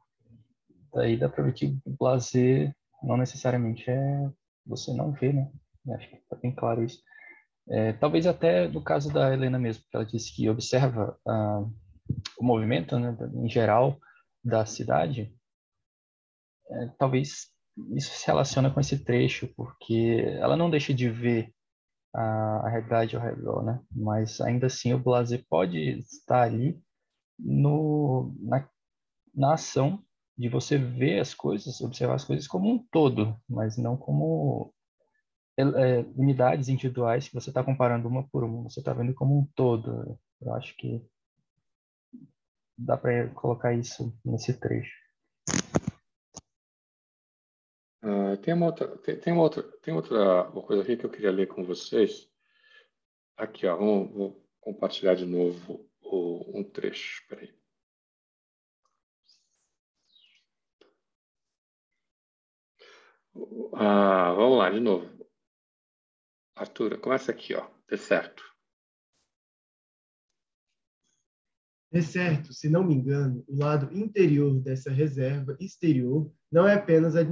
daí dá para ver que blasé não necessariamente é você não vê, né? Eu acho que tá bem claro isso. Talvez até no caso da Helena mesmo, que ela disse que observa o movimento, né, em geral da cidade, talvez isso se relaciona com esse trecho, porque ela não deixa de ver a realidade ao redor, né? Mas ainda assim o blasé pode estar ali na ação de você ver as coisas, observar as coisas como um todo, mas não como unidades individuais que você está comparando uma por uma, você está vendo como um todo. Eu acho que dá para colocar isso nesse trecho. Tem outra coisa aqui que eu queria ler com vocês. Aqui, ó, vou compartilhar de novo um trecho. Espera aí. Vamos lá, de novo. Arthur, começa aqui, ó. De certo. De certo, se não me engano, o lado interior dessa reserva exterior não é apenas a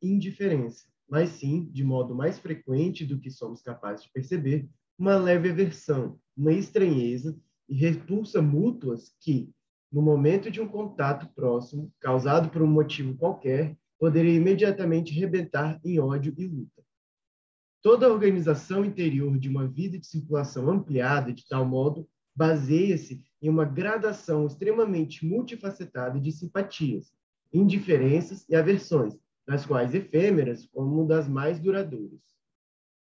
indiferença, mas sim, de modo mais frequente do que somos capazes de perceber, uma leve aversão, uma estranheza e repulsa mútuas que, no momento de um contato próximo, causado por um motivo qualquer, poderia imediatamente rebentar em ódio e luta. Toda a organização interior de uma vida de circulação ampliada de tal modo baseia-se em uma gradação extremamente multifacetada de simpatias, indiferenças e aversões, das quais efêmeras como das mais duradouras.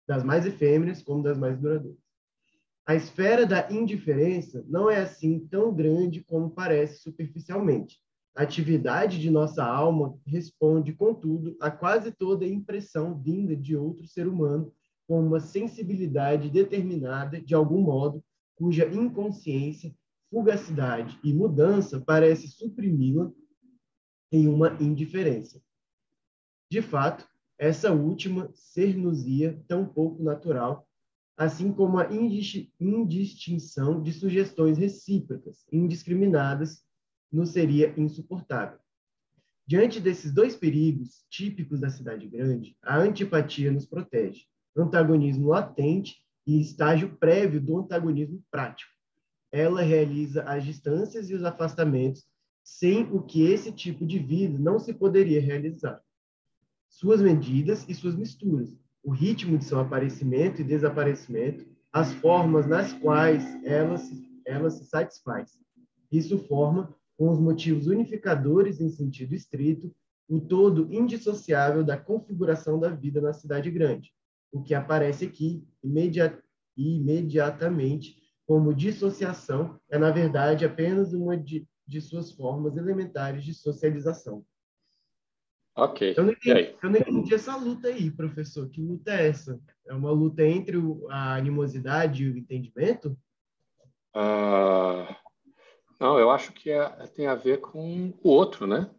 Das mais efêmeras como das mais duradouras. A esfera da indiferença não é assim tão grande como parece superficialmente. A atividade de nossa alma responde, contudo, a quase toda impressão vinda de outro ser humano com uma sensibilidade determinada, de algum modo, cuja inconsciência, fugacidade e mudança parece suprimi-la em uma indiferença. De fato, essa última ser-nos-ia tão pouco natural, assim como a indistinção de sugestões recíprocas, indiscriminadas, nos seria insuportável. Diante desses dois perigos típicos da cidade grande, a antipatia nos protege, antagonismo latente e estágio prévio do antagonismo prático. Ela realiza as distâncias e os afastamentos sem o que esse tipo de vida não se poderia realizar. Suas medidas e suas misturas, o ritmo de seu aparecimento e desaparecimento, as formas nas quais elas ela se satisfaz. Isso forma, com os motivos unificadores em sentido estrito, o todo indissociável da configuração da vida na cidade grande, o que aparece aqui imediatamente como dissociação é, na verdade, apenas uma de suas formas elementares de socialização. Ok. Eu não entendi essa luta aí, professor. Que luta é essa? É uma luta entre a animosidade e o entendimento? Não, eu acho que tem a ver com o outro, né?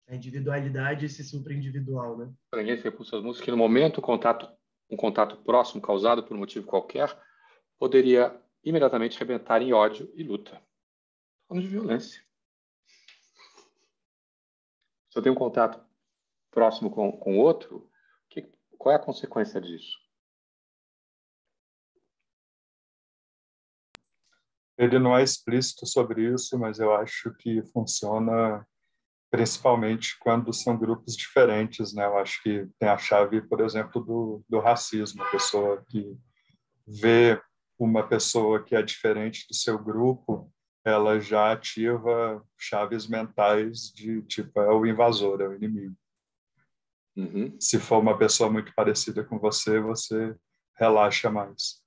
A individualidade e esse supra-individual, né? Estranheza e repulsas mútuas, que no momento um contato próximo causado por um motivo qualquer poderia imediatamente rebentar em ódio e luta. Falando de violência. Se eu tenho um contato próximo com o outro, qual é a consequência disso? Ele não é explícito sobre isso, mas eu acho que funciona principalmente quando são grupos diferentes, né? Eu acho que tem a chave, por exemplo, do racismo. A pessoa que vê uma pessoa que é diferente do seu grupo, ela já ativa chaves mentais de, tipo, é o invasor, é o inimigo. Uhum. Se for uma pessoa muito parecida com você, você relaxa mais.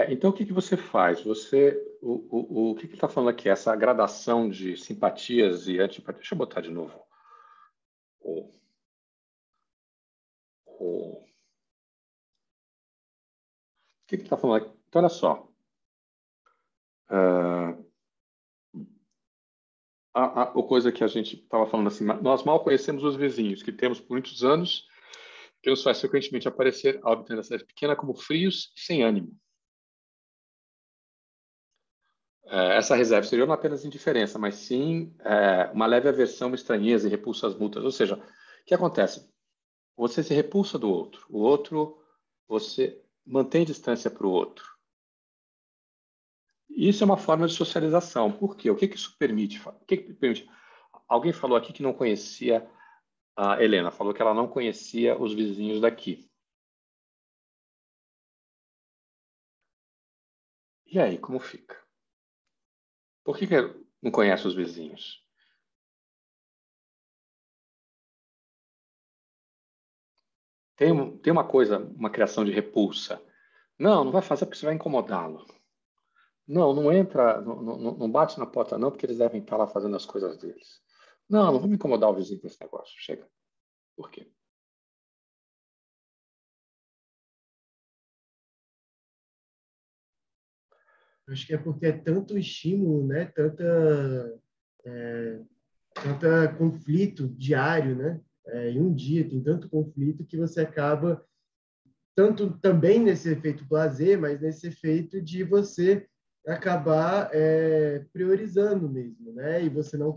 Então, o que você faz? O que ele está falando aqui? Essa gradação de simpatias e antipatias. Deixa eu botar de novo. O que ele está falando aqui? Então, olha só. A coisa que a gente estava falando assim, nós mal conhecemos os vizinhos, que temos por muitos anos, que nos faz frequentemente aparecer a obtenção da cidade pequena como frios e sem ânimo. Essa reserva exterior não é apenas indiferença, mas sim uma leve aversão, uma estranheza e repulsa às mútuas. Ou seja, o que acontece? Você se repulsa do outro. O outro, você mantém distância para o outro. Isso é uma forma de socialização. Por quê? O que isso permite? Alguém falou aqui que não conhecia a Helena, falou que ela não conhecia os vizinhos daqui. E aí, como fica? Por que não conhece os vizinhos? Tem uma coisa, uma criação de repulsa. Não vai fazer porque você vai incomodá-lo. Não entra, não bate na porta não, porque eles devem estar lá fazendo as coisas deles. Não vamos incomodar o vizinho com esse negócio. Chega. Por quê? Acho que é porque é tanto estímulo, né? Tanta conflito diário, né? Em um dia tem tanto conflito que você acaba tanto também nesse efeito lazer, mas nesse efeito de você acabar priorizando mesmo, né? E você não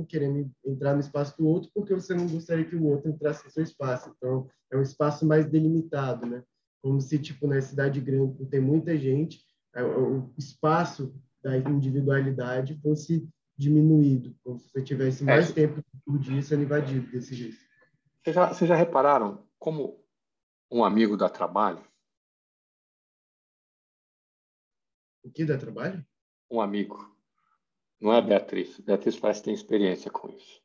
querendo entrar no espaço do outro porque você não gostaria que o outro entrasse no seu espaço. Então, é um espaço mais delimitado, né? Como se, tipo, na cidade grande, tem muita gente, o espaço da individualidade fosse diminuído, como se você tivesse mais tempo por dia sendo invadido desse jeito. Vocês já repararam como um amigo dá trabalho? O que dá trabalho? Um amigo. Não é a Beatriz. Beatriz parece que tem experiência com isso.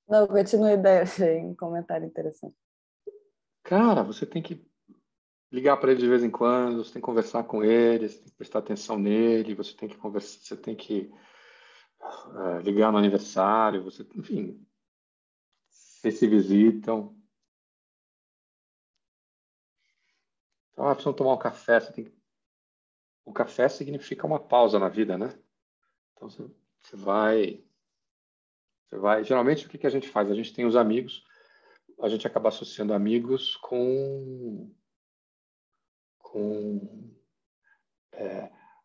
Não, continue a ideia, achei um comentário interessante. Cara, você tem que ligar para ele de vez em quando, você tem que conversar com ele, você tem que prestar atenção nele, você tem que conversar, você tem que ligar no aniversário, enfim, vocês se visitam. Então, precisam tomar um café, o café significa uma pausa na vida, né? Então, você vai... Geralmente, o que a gente faz? A gente tem os amigos, a gente acaba associando amigos com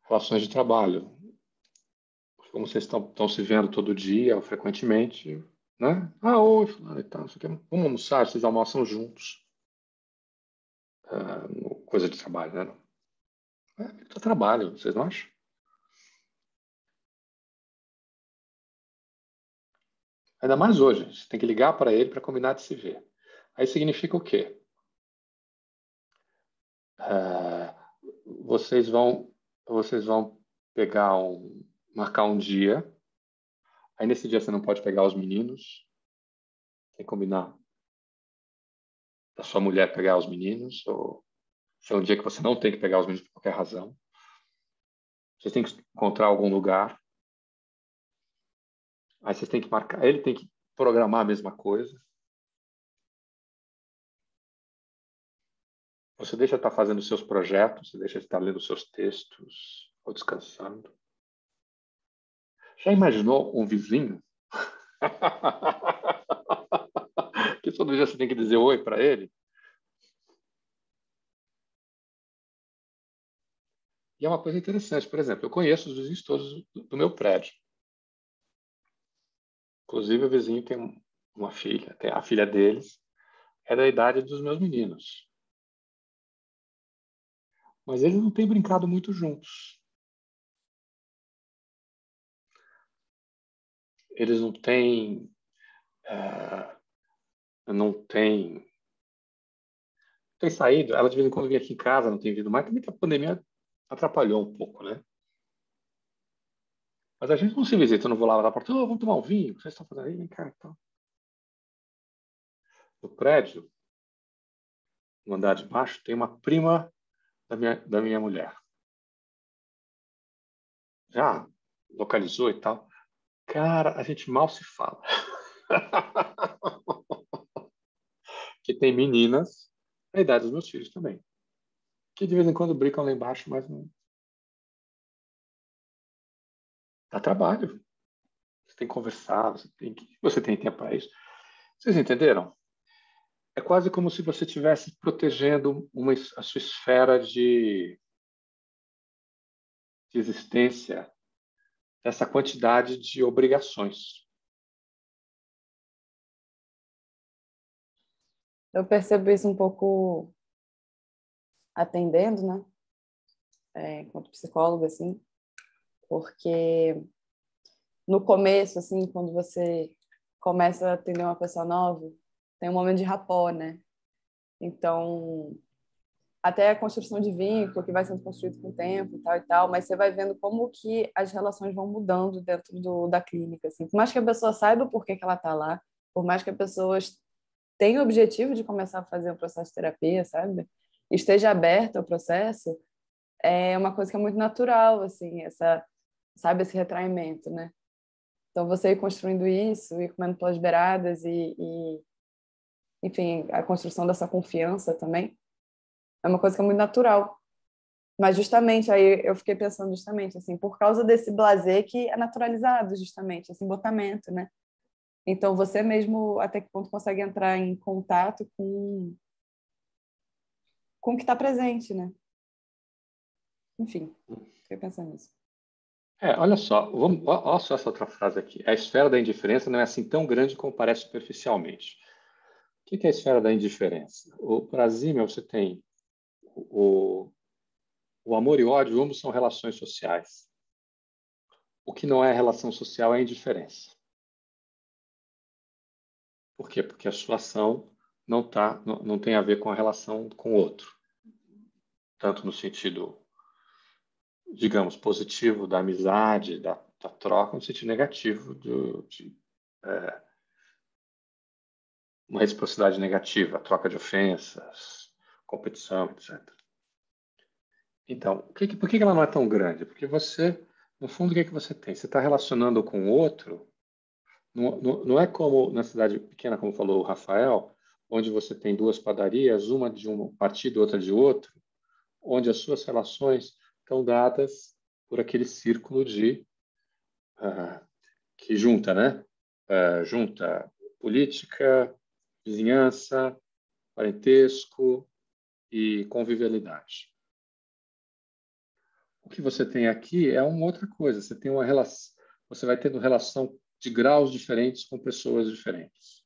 relações de trabalho. Como vocês estão se vendo todo dia, ou frequentemente, né? Oi, fulano e tal, não sei o quê. Vamos almoçar, vocês almoçam juntos. Coisa de trabalho, né? É trabalho, vocês não acham? Ainda mais hoje. Você tem que ligar para ele para combinar de se ver. Aí significa o quê? Vocês vão marcar um dia. Aí nesse dia você não pode pegar os meninos. Tem que combinar da sua mulher pegar os meninos, ou se é um dia que você não tem que pegar os meninos por qualquer razão. Vocês têm que encontrar algum lugar. Aí vocês têm que marcar. Ele tem que programar a mesma coisa. Você deixa de estar fazendo os seus projetos, você deixa de estar lendo os seus textos ou descansando. Já imaginou um vizinho? Que todo dia você tem que dizer oi para ele? E é uma coisa interessante. Por exemplo, eu conheço os vizinhos todos do meu prédio. Inclusive, o vizinho tem uma filha. A filha deles é da idade dos meus meninos. Mas eles não têm brincado muito juntos. Eles não têm... tem saído. Ela de vez em quando vem aqui em casa, não tem vindo mais. Também que a pandemia atrapalhou um pouco, né? Mas a gente não se visita, eu não vou lá na porta, vamos tomar um vinho, o que vocês estão fazendo aí? Vem cá, então. No prédio, no andar de baixo, tem uma prima da minha mulher. Já localizou e tal. Cara, a gente mal se fala. Que tem meninas da idade dos meus filhos também. Que de vez em quando brincam lá embaixo, mas não... Dá trabalho. Você tem que conversar, você tem tempo para isso. Vocês entenderam? É quase como se você estivesse protegendo a sua esfera de existência dessa quantidade de obrigações. Eu percebo isso um pouco atendendo, né? Enquanto psicóloga, assim, porque no começo, assim, quando você começa a atender uma pessoa nova, tem um momento de rapport, né? Então, até a construção de vínculo que vai sendo construído com o tempo e tal, mas você vai vendo como que as relações vão mudando dentro da clínica, assim. Por mais que a pessoa saiba por que ela está lá, por mais que a pessoa tenha o objetivo de começar a fazer um processo de terapia, sabe? Esteja aberta ao processo, é uma coisa que é muito natural, assim, sabe, esse retraimento, né? Então, você ir construindo isso, ir comendo pelas beiradas enfim, a construção dessa confiança também, é uma coisa que é muito natural. Mas justamente, aí eu fiquei pensando justamente, assim, por causa desse blasé que é naturalizado, justamente, esse embotamento, né? Então, você mesmo, até que ponto consegue entrar em contato com o que está presente, né? Enfim, fiquei pensando nisso. Olha só, olha só essa outra frase aqui. A esfera da indiferença não é assim tão grande como parece superficialmente. O que é a esfera da indiferença? Para Zimmer, você tem o amor e o ódio, ambos são relações sociais. O que não é relação social é a indiferença. Por quê? Porque a sua ação não tem a ver com a relação com o outro. Tanto no sentido, digamos, positivo da amizade, da troca, no sentido negativo de uma reciprocidade negativa, troca de ofensas, competição, etc. Então, por que ela não é tão grande? Porque você, no fundo, o que você tem? Você está relacionando com o outro, não é como na cidade pequena, como falou o Rafael, onde você tem duas padarias, uma de um partido, outra de outro, onde as suas relações estão dadas por aquele círculo que junta, né? Junta política, vizinhança, parentesco e convivialidade. O que você tem aqui é uma outra coisa. Você tem você vai tendo relação de graus diferentes com pessoas diferentes,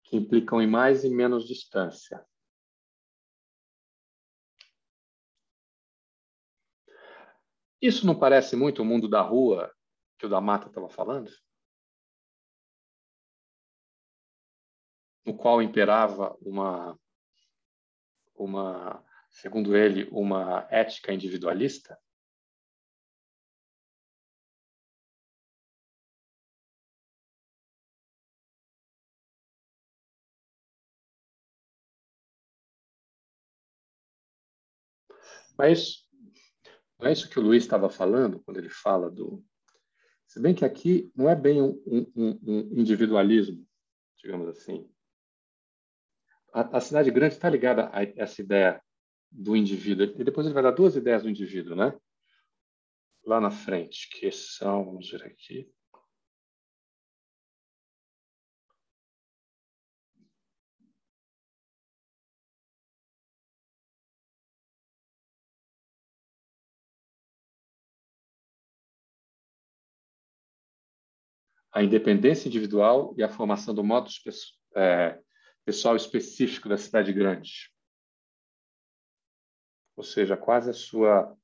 que implicam em mais e menos distância. Isso não parece muito o mundo da rua que o da Mata estava falando? No qual imperava segundo ele, uma ética individualista? Mas não é isso que o Luiz estava falando quando ele fala do... Se bem que aqui não é bem um individualismo, digamos assim. A cidade grande está ligada a essa ideia do indivíduo. E depois ele vai dar duas ideias do indivíduo, né? Lá na frente, que são, vamos ver aqui. A independência individual e a formação do modo pessoal específico da cidade grande. Ou seja, quase a sua... o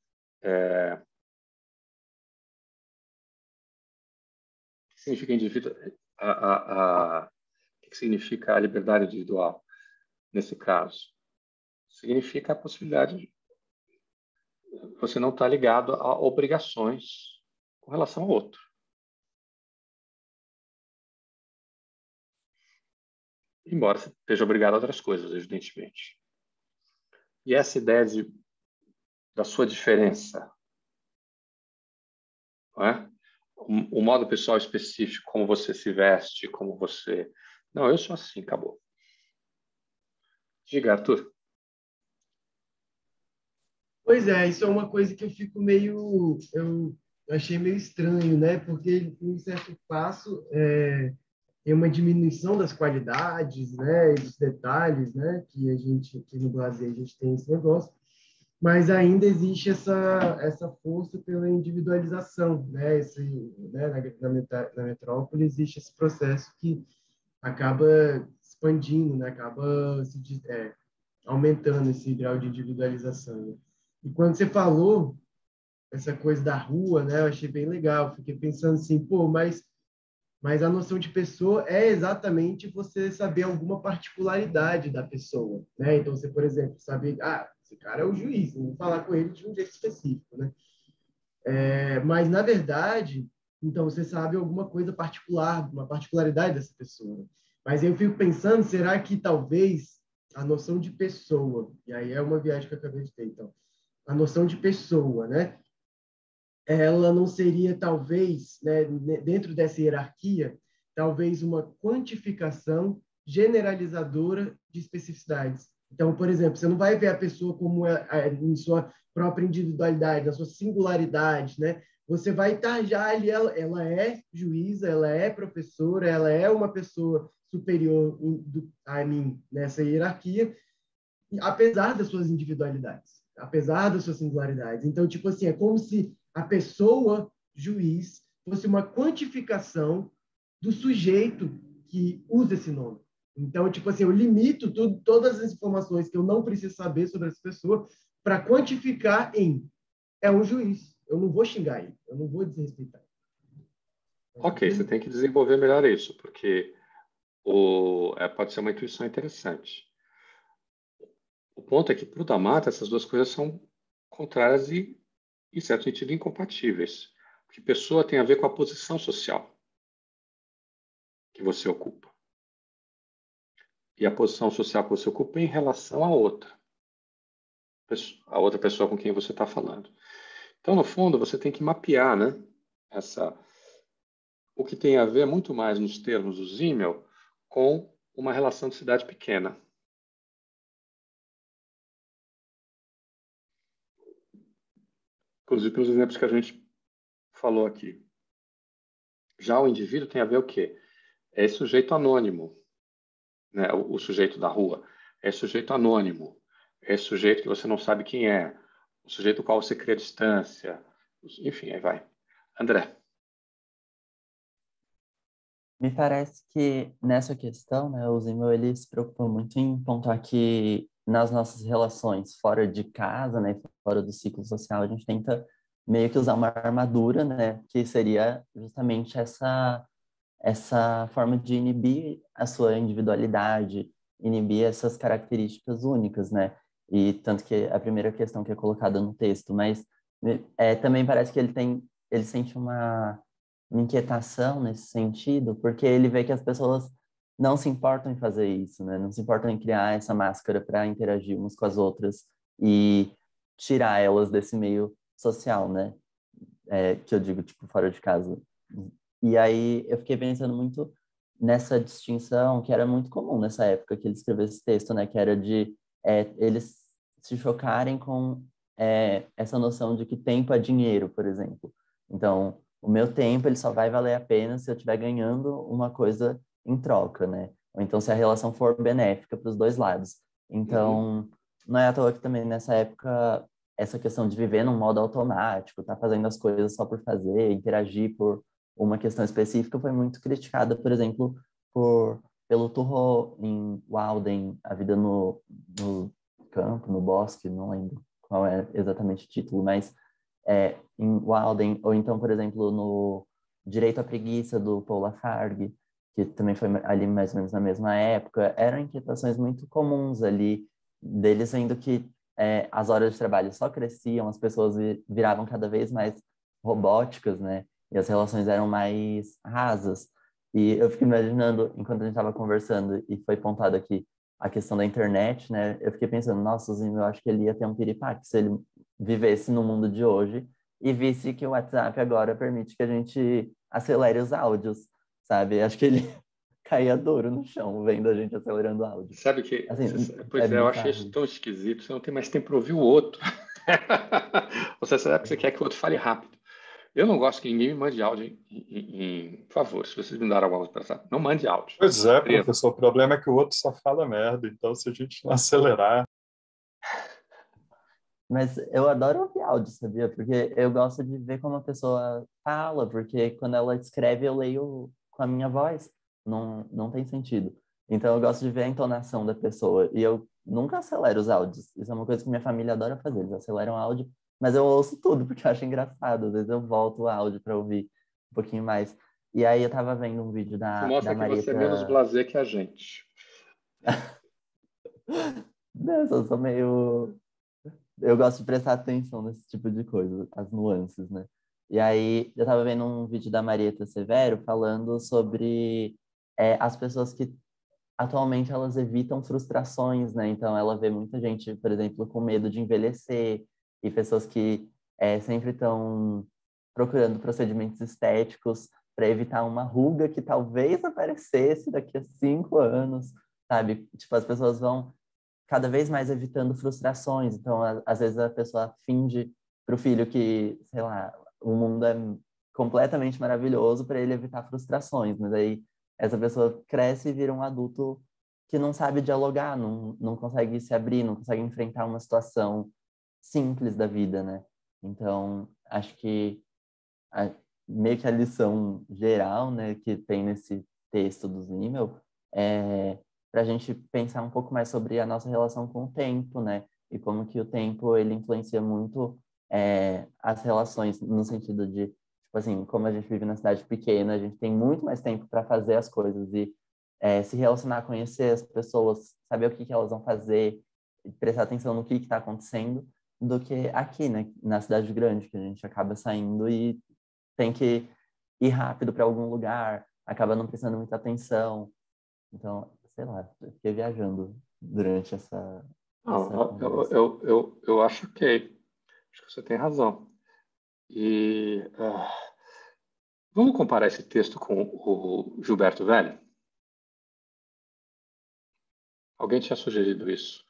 que significa indivíduo? O que significa a liberdade individual, nesse caso? Significa a possibilidade de você não estar ligado a obrigações com relação ao outro. Embora você esteja obrigado a outras coisas, evidentemente. E essa ideia da sua diferença, não é? O modo pessoal específico, como você se veste, como você... Não, eu sou assim, acabou. Diga, Arthur. Pois é, isso é uma coisa que eu fico meio... Eu achei meio estranho, né? Porque, em um certo passo, tem uma diminuição das qualidades, né? E dos detalhes, né? Que a gente, aqui no Brasil, a gente tem esse negócio. Mas ainda existe essa força pela individualização, né? Na metrópole existe esse processo que acaba expandindo, né? Acaba aumentando esse grau de individualização. Né? E quando você falou essa coisa da rua, né? Eu achei bem legal. Fiquei pensando assim, pô, mas a noção de pessoa é exatamente você saber alguma particularidade da pessoa, né? Então, você, por exemplo, sabe, esse cara é o juiz, não vou falar com ele de um jeito específico, né? Mas, na verdade, então, você sabe alguma coisa particular, uma particularidade dessa pessoa. Mas eu fico pensando, será que talvez a noção de pessoa, e aí é uma viagem que eu acabei de ter, então, a noção de pessoa, né? Ela não seria, talvez, né, dentro dessa hierarquia, talvez uma quantificação generalizadora de especificidades. Então, por exemplo, você não vai ver a pessoa como em sua própria individualidade, na sua singularidade, né? Você vai estar já ali, ela é juíza, ela é professora, ela é uma pessoa superior a mim nessa hierarquia, apesar das suas individualidades, apesar das suas singularidades. Então, tipo assim, é como se a pessoa juiz fosse uma quantificação do sujeito que usa esse nome. Então, tipo assim, eu limito todas as informações que eu não preciso saber sobre essa pessoa para quantificar é um juiz. Eu não vou xingar ele, eu não vou desrespeitar. Ok, você tem que desenvolver melhor isso, porque pode ser uma intuição interessante. O ponto é que, para o da Mata, essas duas coisas são contrárias e, em certo sentido, incompatíveis. Porque pessoa tem a ver com a posição social que você ocupa. E a posição social que você ocupa é em relação à outra pessoa com quem você está falando. Então, no fundo, você tem que mapear, né, o que tem a ver muito mais nos termos do Simmel com uma relação de cidade pequena. Inclusive pelos exemplos que a gente falou aqui. Já o indivíduo tem a ver o quê? É esse sujeito anônimo, né? O sujeito da rua. É esse sujeito anônimo. É esse sujeito que você não sabe quem é. O sujeito do qual você cria distância. Enfim, aí vai. André. Me parece que nessa questão, né, o Simmel ele se preocupa muito em pontuar que nas nossas relações fora de casa, né, fora do ciclo social, a gente tenta meio que usar uma armadura, né? Que seria justamente essa forma de inibir a sua individualidade, inibir essas características únicas, né? E tanto que a primeira questão que é colocada no texto, mas também parece que ele sente uma inquietação nesse sentido, porque ele vê que as pessoas não se importam em fazer isso, né? Não se importam em criar essa máscara para interagir umas com as outras e tirar elas desse meio social, né? Que eu digo, tipo, fora de casa. E aí eu fiquei pensando muito nessa distinção que era muito comum nessa época que ele escreveu esse texto, né? Que era de eles se chocarem com essa noção de que tempo é dinheiro, por exemplo. Então, o meu tempo ele só vai valer a pena se eu estiver ganhando uma coisa em troca, né? Ou então se a relação for benéfica para os dois lados. Então, não é à toa que também nessa época essa questão de viver num modo automático, tá fazendo as coisas só por fazer, interagir por uma questão específica foi muito criticada, por exemplo, pelo Thoreau em Walden, A Vida no Campo, no Bosque, não lembro qual é exatamente o título, mas em Walden, ou então, por exemplo, no Direito à Preguiça, do Paul Lafargue, que também foi ali mais ou menos na mesma época, eram inquietações muito comuns ali, deles vendo que as horas de trabalho só cresciam, as pessoas viravam cada vez mais robóticas, né? E as relações eram mais rasas. E eu fico imaginando, enquanto a gente estava conversando e foi pontado aqui a questão da internet, né? Eu fiquei pensando, nossa, eu acho que ele ia ter um piripaque se ele vivesse no mundo de hoje e visse que o WhatsApp agora permite que a gente acelere os áudios, sabe? Acho que ele caía duro no chão vendo a gente acelerando o áudio. Sabe que, assim, pois eu achei bizarro. isso tão esquisito, você não tem mais tempo para ouvir o outro. Você sabe que você quer que o outro fale rápido. Eu não gosto que ninguém me mande áudio por favor, se vocês me deram áudio para essa, não mande áudio. Pois é, professor, o problema é que o outro só fala merda, então se a gente não acelerar... Mas eu adoro ouvir áudio, sabia? Porque eu gosto de ver como a pessoa fala, porque quando ela escreve eu leio com a minha voz, não tem sentido. Então eu gosto de ver a entonação da pessoa e eu nunca acelero os áudios. Isso é uma coisa que minha família adora fazer, eles aceleram o áudio, mas eu ouço tudo porque eu acho engraçado. Às vezes eu volto o áudio para ouvir um pouquinho mais. E aí eu tava vendo um vídeo Isso da mostra que você é menos Marieta... blasé que a gente. Eu sou meio... Eu gosto de prestar atenção nesse tipo de coisa, as nuances, né? E aí, eu tava vendo um vídeo da Marieta Severo falando sobre as pessoas que atualmente elas evitam frustrações, né? Então, ela vê muita gente, por exemplo, com medo de envelhecer e pessoas que sempre estão procurando procedimentos estéticos para evitar uma ruga que talvez aparecesse daqui a 5 anos, sabe? Tipo, as pessoas vão cada vez mais evitando frustrações. Então, às vezes a pessoa finge para o filho que, sei lá, o mundo é completamente maravilhoso para ele evitar frustrações, mas aí essa pessoa cresce e vira um adulto que não sabe dialogar, não consegue se abrir, não consegue enfrentar uma situação simples da vida, né? Então, acho que meio que a lição geral, né, que tem nesse texto do Zimmel é para a gente pensar um pouco mais sobre a nossa relação com o tempo, né? E como que o tempo ele influencia muito as relações no sentido de, tipo assim, como a gente vive na cidade pequena, a gente tem muito mais tempo para fazer as coisas e se relacionar, conhecer as pessoas, saber o que elas vão fazer, prestar atenção no que está acontecendo, do que aqui, né? Na cidade grande, que a gente acaba saindo e tem que ir rápido para algum lugar, acaba não prestando muita atenção. Então, sei lá, eu fiquei viajando durante essa conversa. Eu acho que você tem razão. E vamos comparar esse texto com o Gilberto Velho? Alguém tinha sugerido isso?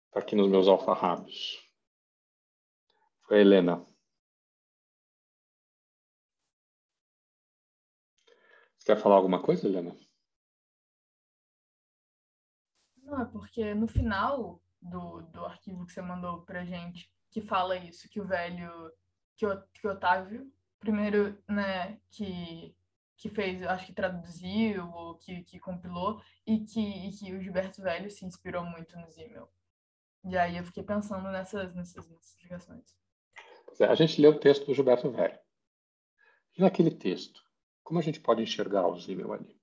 Está aqui nos meus alfarrábios. Foi a Helena. Você quer falar alguma coisa, Helena? Não, é porque no final do arquivo que você mandou pra gente, que fala isso, que o velho, que o Otávio, primeiro, né, que fez, acho que traduziu, ou que compilou, e que o Gilberto Velho se inspirou muito no Zimmel. E aí eu fiquei pensando nessas ligações. A gente leu o texto do Gilberto Velho. E naquele texto, como a gente pode enxergar o Simmel ali?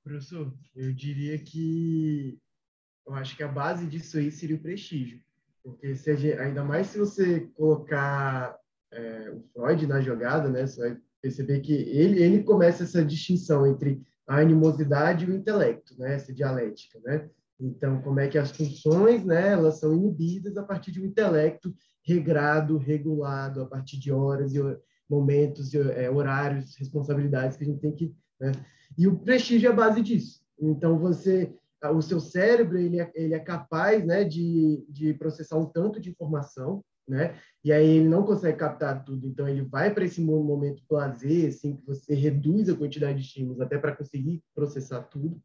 Professor, eu diria que eu acho que a base disso aí seria o prestígio. Porque ainda mais se você colocar o Freud na jogada, né, você vai perceber que ele começa essa distinção entre a animosidade e o intelecto, né, essa dialética, né? Então, como é que as funções, né, elas são inibidas a partir de um intelecto regrado, regulado, a partir de horas e momentos, horários, responsabilidades que a gente tem que, né? E o prestígio é a base disso. Então, o seu cérebro ele é capaz, né, de processar um tanto de informação, né? E aí ele não consegue captar tudo, então ele vai para esse momento lazer, assim, que você reduz a quantidade de estímulos até para conseguir processar tudo.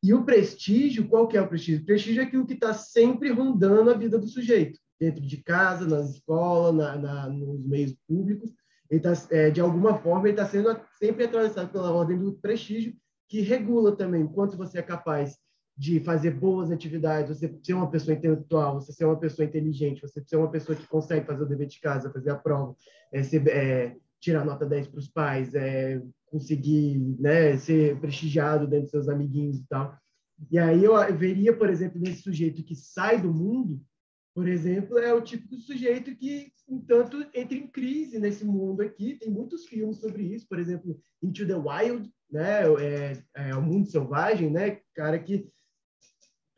E o prestígio, qual que é o prestígio? O prestígio é aquilo que está sempre rondando a vida do sujeito, dentro de casa, nas escolas, nos meios públicos. Ele tá, de alguma forma, ele está sendo sempre atravessado pela ordem do prestígio, que regula também o quanto você é capaz de fazer boas atividades, você ser uma pessoa intelectual, você ser uma pessoa inteligente, você ser uma pessoa que consegue fazer o dever de casa, fazer a prova, tirar nota 10 para os pais, conseguir, né, ser prestigiado dentro dos seus amiguinhos e tal. E aí eu veria, por exemplo, nesse sujeito que sai do mundo, por exemplo, é o típico sujeito que, entanto, entra em crise nesse mundo aqui. Tem muitos filmes sobre isso, por exemplo, Into the Wild, né, o Mundo Selvagem, né, cara que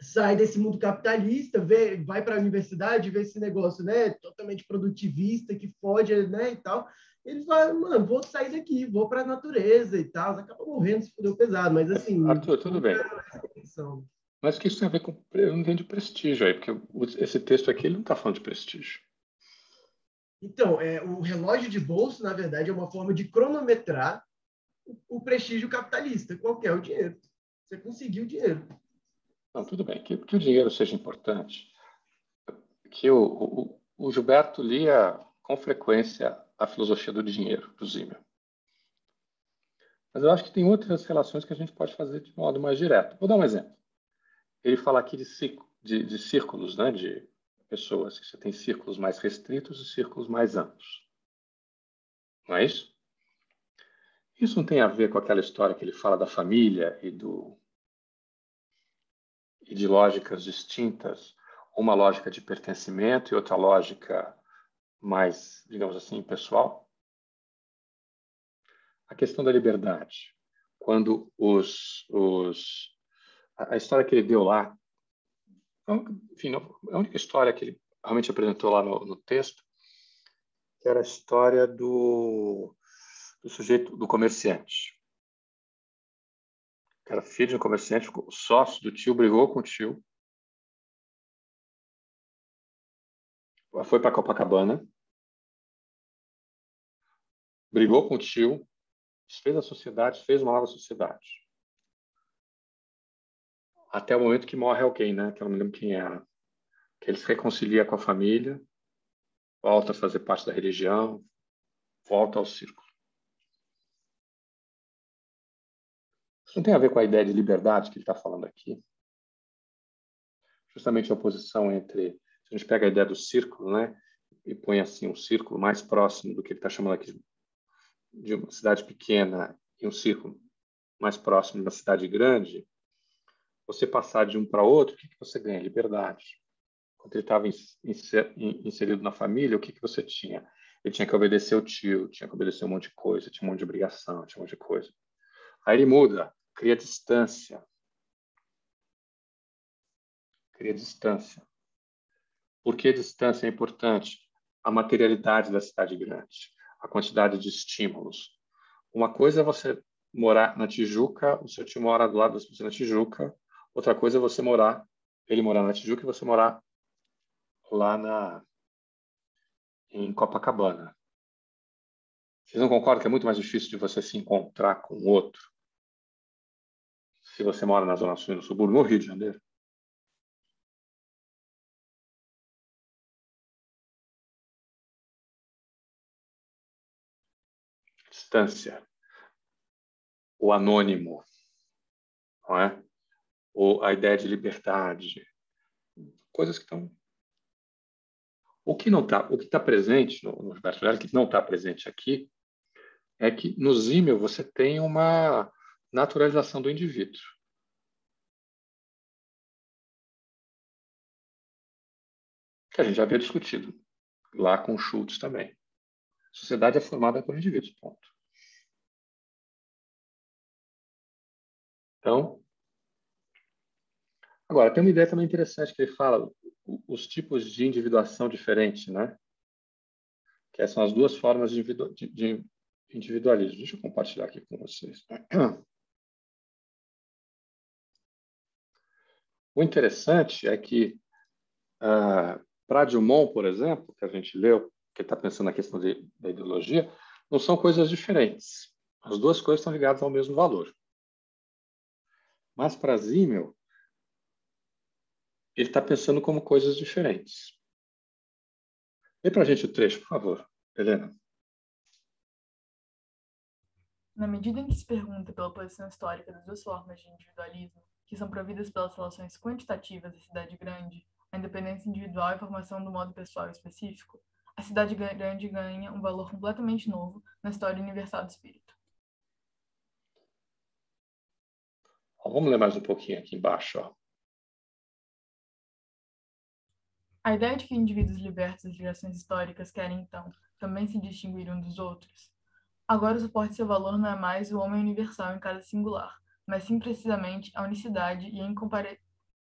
sai desse mundo capitalista, vai para a universidade, vê esse negócio, né, totalmente produtivista, que fode, né, e tal. Ele fala, mano, vou sair daqui, vou para a natureza e tal. Acaba morrendo, se fudeu pesado, mas assim... Arthur, tudo bem. Mas o que isso tem a ver com... Eu não entendo de prestígio aí, porque esse texto aqui ele não está falando de prestígio. Então, o relógio de bolso, na verdade, é uma forma de cronometrar o prestígio capitalista. Qual que é o dinheiro? Você conseguiu o dinheiro. Não, tudo bem. Que o dinheiro seja importante. Que o Gilberto lia com frequência a filosofia do dinheiro, do Simmel. Mas eu acho que tem outras relações que a gente pode fazer de modo mais direto. Vou dar um exemplo. Ele fala aqui de círculos, né, de pessoas, que você tem círculos mais restritos e círculos mais amplos. Não é isso? Isso não tem a ver com aquela história que ele fala da família e de lógicas distintas, uma lógica de pertencimento e outra lógica mais, digamos assim, pessoal? A questão da liberdade. Quando a história que ele deu lá, enfim, a única história que ele realmente apresentou lá no texto, que era a história do sujeito, do comerciante. Que era filho de um comerciante, sócio do tio, brigou com o tio, foi para Copacabana, brigou com o tio, desfez a sociedade, fez uma nova sociedade. Até o momento que morre alguém, né? Que eu não me lembro quem era. Que ele se reconcilia com a família, volta a fazer parte da religião, volta ao círculo. Isso não tem a ver com a ideia de liberdade que ele está falando aqui. Justamente a oposição entre... Se a gente pega a ideia do círculo, né? E põe assim um círculo mais próximo do que ele está chamando aqui de uma cidade pequena e um círculo mais próximo da cidade grande, você passar de um para outro, o que você ganha? Liberdade. Quando ele estava inserido na família, o que você tinha? Ele tinha que obedecer o tio, tinha que obedecer um monte de coisa, tinha um monte de obrigação, tinha um monte de coisa. Aí ele muda, cria distância. Cria distância. Por que distância é importante? A materialidade da cidade grande, a quantidade de estímulos. Uma coisa é você morar na Tijuca, o seu tio mora do lado de você na Tijuca. Outra coisa é ele morar na Tijuca e você morar lá em Copacabana. Vocês não concordam que é muito mais difícil de você se encontrar com o outro se você mora na Zona Sul e no subúrbio, no Rio de Janeiro? Distância. O anônimo. Não é? ou a ideia de liberdade, coisas que estão... O que está presente no Gilberto Freire, que não está presente aqui, é que no Simmel você tem uma naturalização do indivíduo. Que a gente já havia discutido lá com Schultz também. A sociedade é formada por indivíduos, ponto. Então, agora, tem uma ideia também interessante que ele fala, os tipos de individuação diferentes, né? Que são as duas formas de individualismo. Deixa eu compartilhar aqui com vocês. O interessante é que, para Dumont, por exemplo, que a gente leu, que está pensando na questão da ideologia, não são coisas diferentes. As duas coisas estão ligadas ao mesmo valor. Mas para Simmel, ele está pensando como coisas diferentes. Lê para a gente o trecho, por favor, Helena. Na medida em que se pergunta pela posição histórica das duas formas de individualismo, que são providas pelas relações quantitativas da cidade grande, a independência individual e a formação do modo pessoal específico, a cidade grande ganha um valor completamente novo na história universal do espírito. Vamos ler mais um pouquinho aqui embaixo. A ideia de que indivíduos libertos das ligações históricas querem, então, também se distinguir uns dos outros. Agora o suporte de seu valor não é mais o homem universal em cada singular, mas sim precisamente a unicidade e a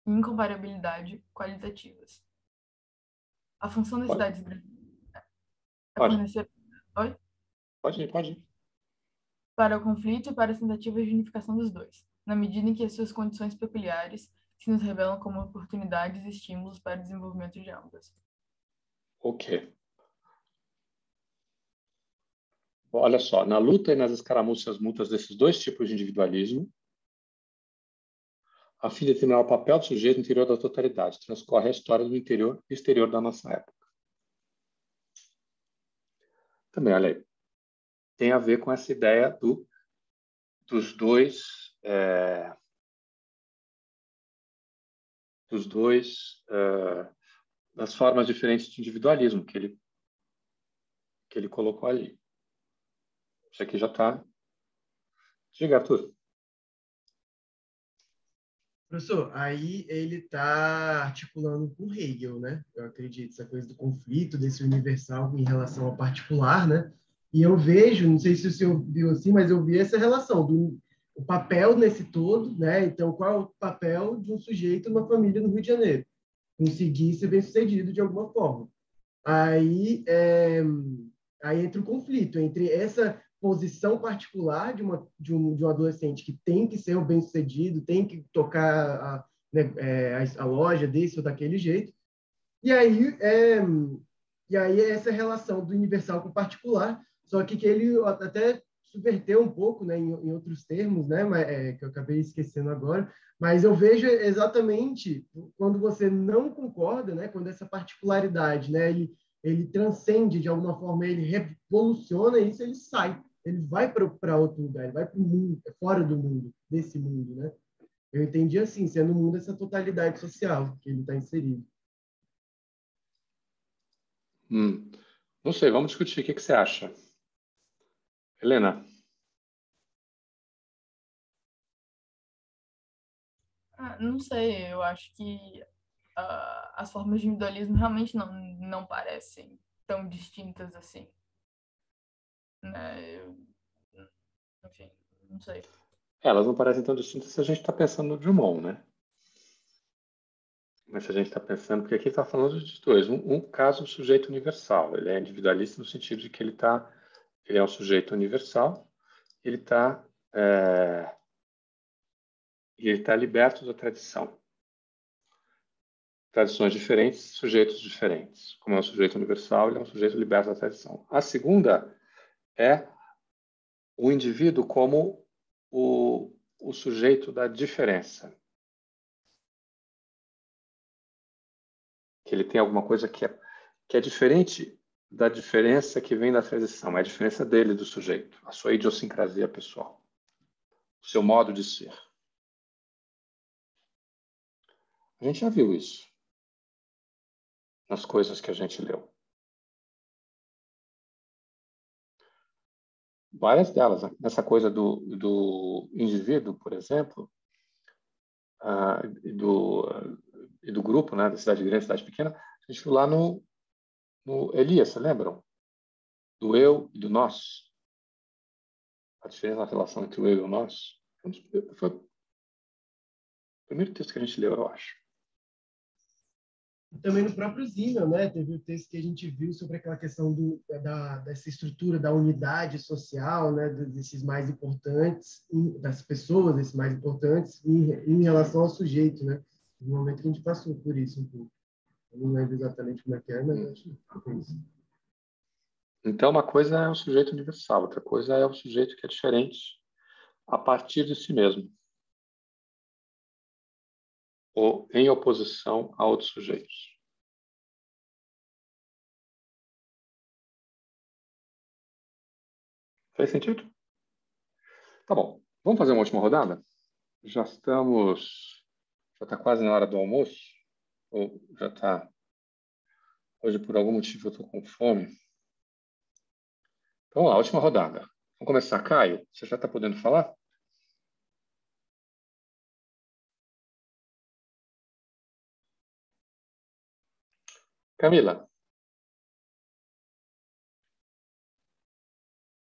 incomparabilidade qualitativas. A função das cidades grandes é fornecer... Oi? Pode ir. Para o conflito e para as tentativas de unificação dos dois, na medida em que as suas condições peculiares se nos revelam como oportunidades e estímulos para o desenvolvimento de ambas. Ok. Olha só, na luta e nas escaramuças mútuas desses dois tipos de individualismo, a fim de determinar o papel do sujeito no interior da totalidade, transcorre a história do interior e exterior da nossa época. Também, olha aí, tem a ver com essa ideia dos dois das formas diferentes de individualismo que ele colocou ali. Isso aqui já está... Diga, Arthur. Professor, aí ele está articulando com Hegel, né? Eu acredito, essa coisa do conflito, desse universal em relação ao particular, né? E eu vejo, não sei se o senhor viu assim, mas eu vi essa relação o papel nesse todo, né? Então, qual é o papel de um sujeito numa família no Rio de Janeiro? Conseguir ser bem-sucedido de alguma forma. Aí entra o conflito entre essa posição particular de um adolescente que tem que ser o bem-sucedido, tem que tocar a loja desse ou daquele jeito, e aí essa relação do universal com o particular, só que ele até subverteu um pouco, né, em outros termos, né, que eu acabei esquecendo agora, mas eu vejo exatamente quando você não concorda, né, quando essa particularidade, né, ele transcende de alguma forma, ele revoluciona isso, ele sai, ele vai para outro lugar, ele vai para o mundo, fora do mundo, desse mundo, né? Eu entendi assim, sendo o mundo essa totalidade social que ele está inserido. Não sei, vamos discutir. O que você acha? Helena? Não sei, eu acho que as formas de individualismo realmente não parecem tão distintas assim. Né? Enfim, não sei. Elas não parecem tão distintas se a gente está pensando no Drummond, né? Mas se a gente está pensando, porque aqui está falando de dois. Um caso, o sujeito universal. Ele é individualista no sentido de que ele é um sujeito universal, ele está liberto da tradição. Tradições diferentes, sujeitos diferentes. Como é um sujeito universal, ele é um sujeito liberto da tradição. A segunda é o indivíduo como o sujeito da diferença. Que ele tem alguma coisa que é diferente da diferença que vem da tradição. É a diferença dele, do sujeito. A sua idiosincrasia pessoal. O seu modo de ser. A gente já viu isso nas coisas que a gente leu. Várias delas, né? Nessa coisa do indivíduo, por exemplo, e do grupo, né, da cidade grande, cidade pequena, a gente viu lá no Elias, se lembram? Do eu e do nós. A diferença na relação entre o eu e o nós. Foi o primeiro texto que a gente leu, eu acho. E também no próprio Zimmel, né? Teve o texto que a gente viu sobre aquela questão dessa estrutura da unidade social, né? Desses mais importantes, das pessoas, esses mais importantes, em relação ao sujeito, né? No momento que a gente passou por isso um pouco. Eu não lembro exatamente como é que é, mas eu acho que foi isso. Então, uma coisa é o sujeito universal, outra coisa é o sujeito que é diferente a partir de si mesmo, ou em oposição a outros sujeitos. Faz sentido? Tá bom. Vamos fazer uma última rodada? Já está quase na hora do almoço, ou já está... Hoje, por algum motivo, eu estou com fome. Então, vamos lá, última rodada. Vamos começar. Caio, você já está podendo falar? Camila.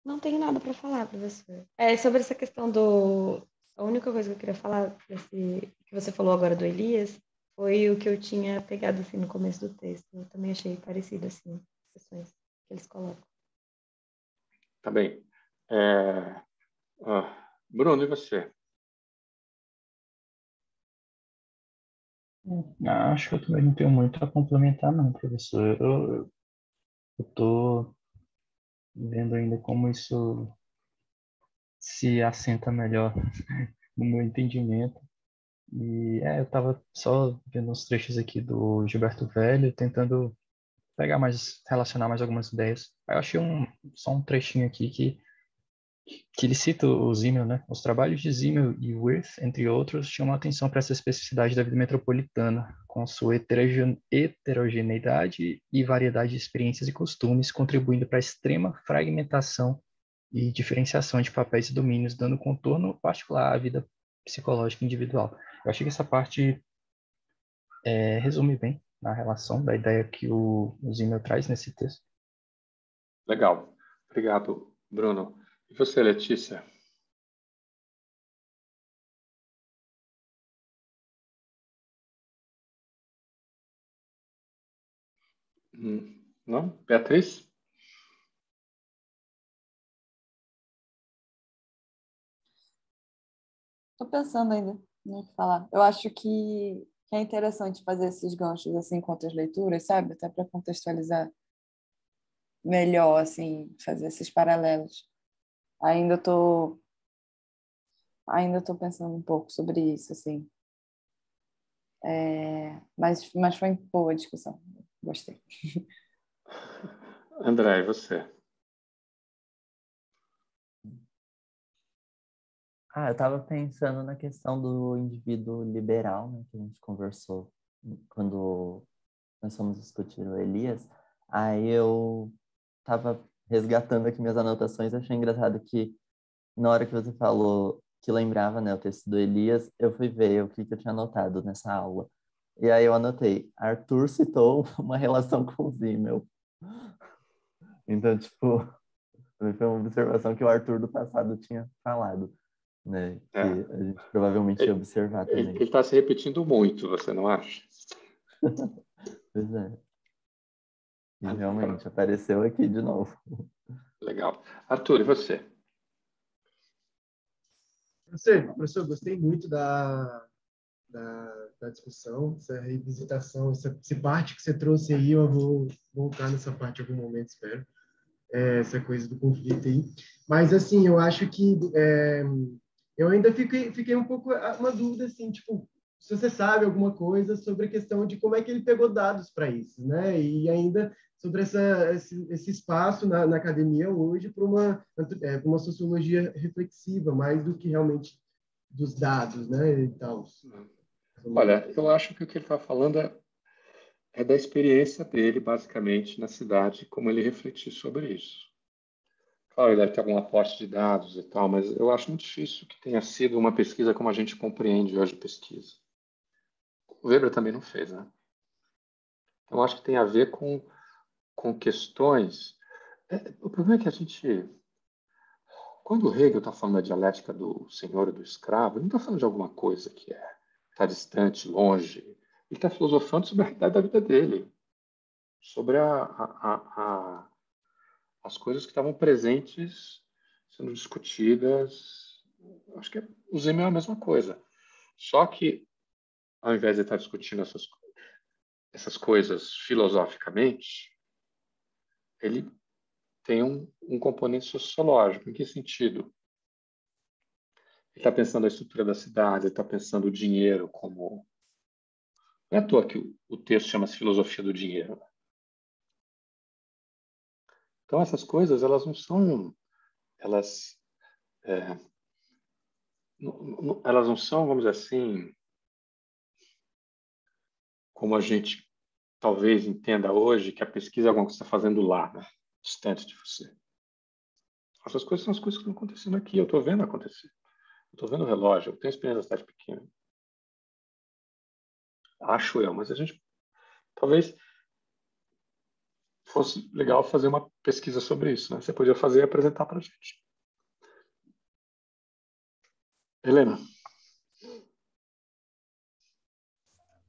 Não tenho nada para falar, professor. Sobre essa questão do... A única coisa que eu queria falar, que você falou agora do Elias, foi o que eu tinha pegado assim, no começo do texto. Eu também achei parecido, assim, as questões que eles colocam. Tá bem. Bruno, e você? Acho que eu também não tenho muito a complementar, não, professor. Eu estou vendo ainda como isso se assenta melhor no meu entendimento. E eu estava só vendo uns trechos aqui do Gilberto Velho, tentando relacionar mais algumas ideias. Aí eu achei só um trechinho aqui que ele cita o Zimmel, né? Os trabalhos de Zimmel e Wirth, entre outros, chamam a atenção para essa especificidade da vida metropolitana, com sua heterogeneidade e variedade de experiências e costumes, contribuindo para a extrema fragmentação e diferenciação de papéis e domínios, dando contorno particular à vida psicológica individual. Eu achei que essa parte resume bem a relação da ideia que o Zimmel traz nesse texto. Legal. Obrigado, Bruno. E você, Letícia? Não? Beatriz? Estou pensando ainda no que falar. Eu acho que é interessante fazer esses ganchos assim com outras leituras, sabe? Até para contextualizar melhor, assim, fazer esses paralelos. Ainda tô pensando um pouco sobre isso, assim. Mas foi boa a discussão. Gostei. André, e você? Eu estava pensando na questão do indivíduo liberal, né, que a gente conversou quando nós fomos discutir o Elias. Aí eu estava resgatando aqui minhas anotações, achei engraçado que na hora que você falou que lembrava, né, o texto do Elias, eu fui ver o que eu tinha anotado nessa aula. E aí eu anotei, Arthur citou uma relação com o Zimmel. Então, tipo, foi uma observação que o Arthur do passado tinha falado, né? Que a gente provavelmente ia observar também. Ele está se repetindo muito, você não acha? Pois é. E realmente apareceu aqui de novo. Legal. Arthur, e você? Professor, gostei muito da discussão, essa revisitação, essa parte que você trouxe aí, eu vou voltar nessa parte em algum momento, espero. Essa coisa do conflito aí. Mas, assim, eu acho que eu ainda fiquei um pouco uma dúvida, assim, tipo, se você sabe alguma coisa sobre a questão de como é que ele pegou dados para isso, né? E ainda sobre esse espaço na academia hoje para uma sociologia reflexiva, mais do que realmente dos dados, né? E tal. Olha, eu acho que o que ele está falando é da experiência dele, basicamente, na cidade, como ele refletiu sobre isso. Claro, ele deve ter algum aporte de dados e tal, mas eu acho muito difícil que tenha sido uma pesquisa como a gente compreende hoje pesquisa. O Weber também não fez, né? Então, eu acho que tem a ver com questões... o problema é que a gente... Quando o Hegel está falando da dialética do senhor e do escravo, ele não está falando de alguma coisa que está distante, longe. Ele está filosofando sobre a realidade da vida dele, sobre as coisas que estavam presentes, sendo discutidas. Acho que o Zimmer é a mesma coisa. Só que, ao invés de estar discutindo essas coisas filosoficamente, ele tem um componente sociológico. Em que sentido? Ele está pensando a estrutura da cidade, ele está pensando o dinheiro como... Não é à toa que o texto chama-se Filosofia do Dinheiro. Então, essas coisas, elas não são... elas não são, vamos dizer assim, como a gente talvez entenda hoje, que a pesquisa é alguma coisa que você está fazendo lá, né? Distante de você. Essas coisas são as coisas que estão acontecendo aqui. Eu estou vendo acontecer. Eu estou vendo o relógio. Eu tenho experiência da cidade pequena. Acho eu, mas a gente talvez fosse legal fazer uma pesquisa sobre isso, né? Você podia fazer e apresentar para a gente. Helena,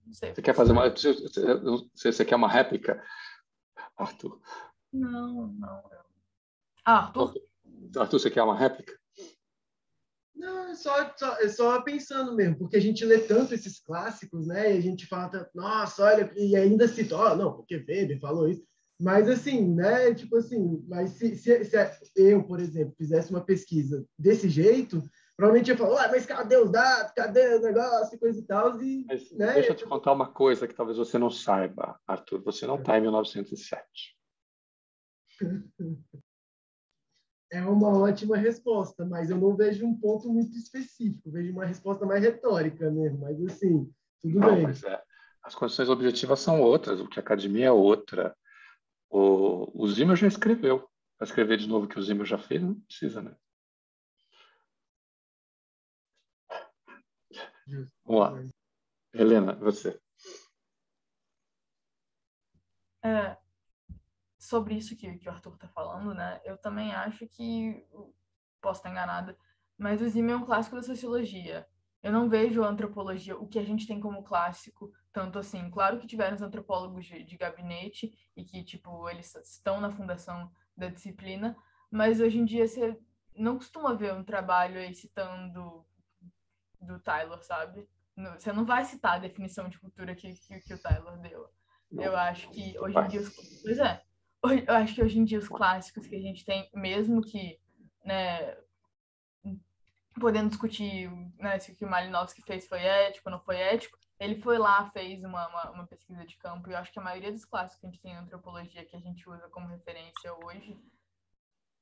Não sei. você quer fazer uma... Você quer uma réplica, Arthur? Não. Arthur? Arthur, você quer uma réplica? Não, é só pensando mesmo, porque a gente lê tanto esses clássicos, né? E a gente fala, nossa, olha, e ainda cita, não, porque Weber falou isso. Mas assim, né? Tipo assim, mas se eu, por exemplo, fizesse uma pesquisa desse jeito, provavelmente ia falar, mas cadê os dados? Cadê o negócio? Coisa e tal. E, mas né? deixa eu te contar uma coisa que talvez você não saiba, Arthur. Você não está em 1907. É uma ótima resposta, mas eu não vejo um ponto muito específico. Vejo uma resposta mais retórica mesmo. Mas assim, tudo Não, bem. mas as condições objetivas são outras. O que a academia é outra. O Zimmer já escreveu. Para escrever de novo o que o Zimmer já fez, não precisa, né? Vamos lá. Helena, você. Sobre isso que o Arthur está falando, né? Eu também acho que, posso estar enganada, mas o Zimmer é um clássico da sociologia. Eu não vejo a antropologia, o que a gente tem como clássico, tanto assim. Claro que tiveram os antropólogos de gabinete e que, tipo, eles estão na fundação da disciplina, mas hoje em dia você não costuma ver um trabalho aí citando do Taylor, sabe? Você não vai citar a definição de cultura que o Taylor deu. Eu acho que hoje em dia... Pois é. Eu acho que hoje em dia os clássicos que a gente tem, mesmo que, né, podendo discutir, né, se o que o Malinowski fez foi ético ou não foi ético, ele foi lá, fez uma pesquisa de campo, e eu acho que a maioria dos clássicos que a gente tem em antropologia, que a gente usa como referência hoje,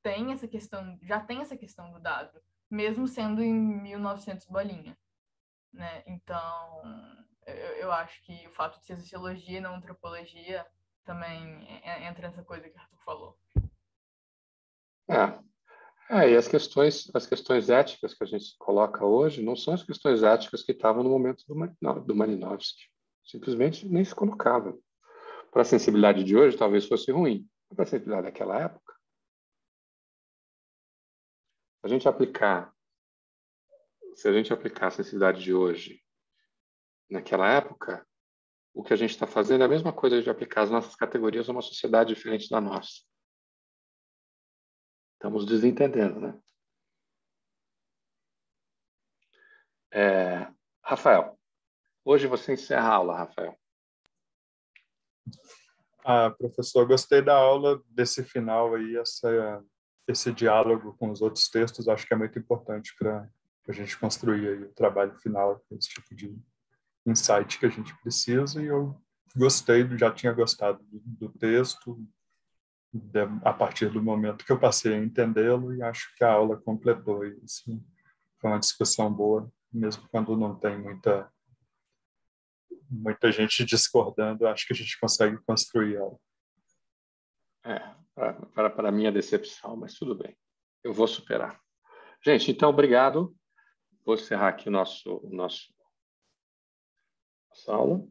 tem essa questão, já tem essa questão do dado, mesmo sendo em 1900 bolinha, né? Então, eu acho que o fato de ser sociologia e não antropologia também entra nessa coisa que o Arthur falou. E as questões éticas que a gente coloca hoje não são as questões éticas que estavam no momento do Malinowski. Simplesmente nem se colocavam. Para a sensibilidade de hoje, talvez fosse ruim. Mas para a sensibilidade daquela época, se a gente aplicar a sensibilidade de hoje naquela época, o que a gente está fazendo é a mesma coisa de aplicar as nossas categorias a uma sociedade diferente da nossa. Estamos desentendendo, né? Rafael, hoje você encerra a aula, Rafael. Professor, gostei da aula, desse final aí, esse diálogo com os outros textos, acho que é muito importante para a gente construir aí o trabalho final, esse tipo de insight que a gente precisa, e eu já tinha gostado do texto, a partir do momento que eu passei a entendê-lo, e acho que a aula completou isso. Foi uma discussão boa, mesmo quando não tem muita muita gente discordando, acho que a gente consegue construir algo. Para minha decepção, mas tudo bem. Eu vou superar. Gente, então, obrigado. Vou encerrar aqui nossa aula.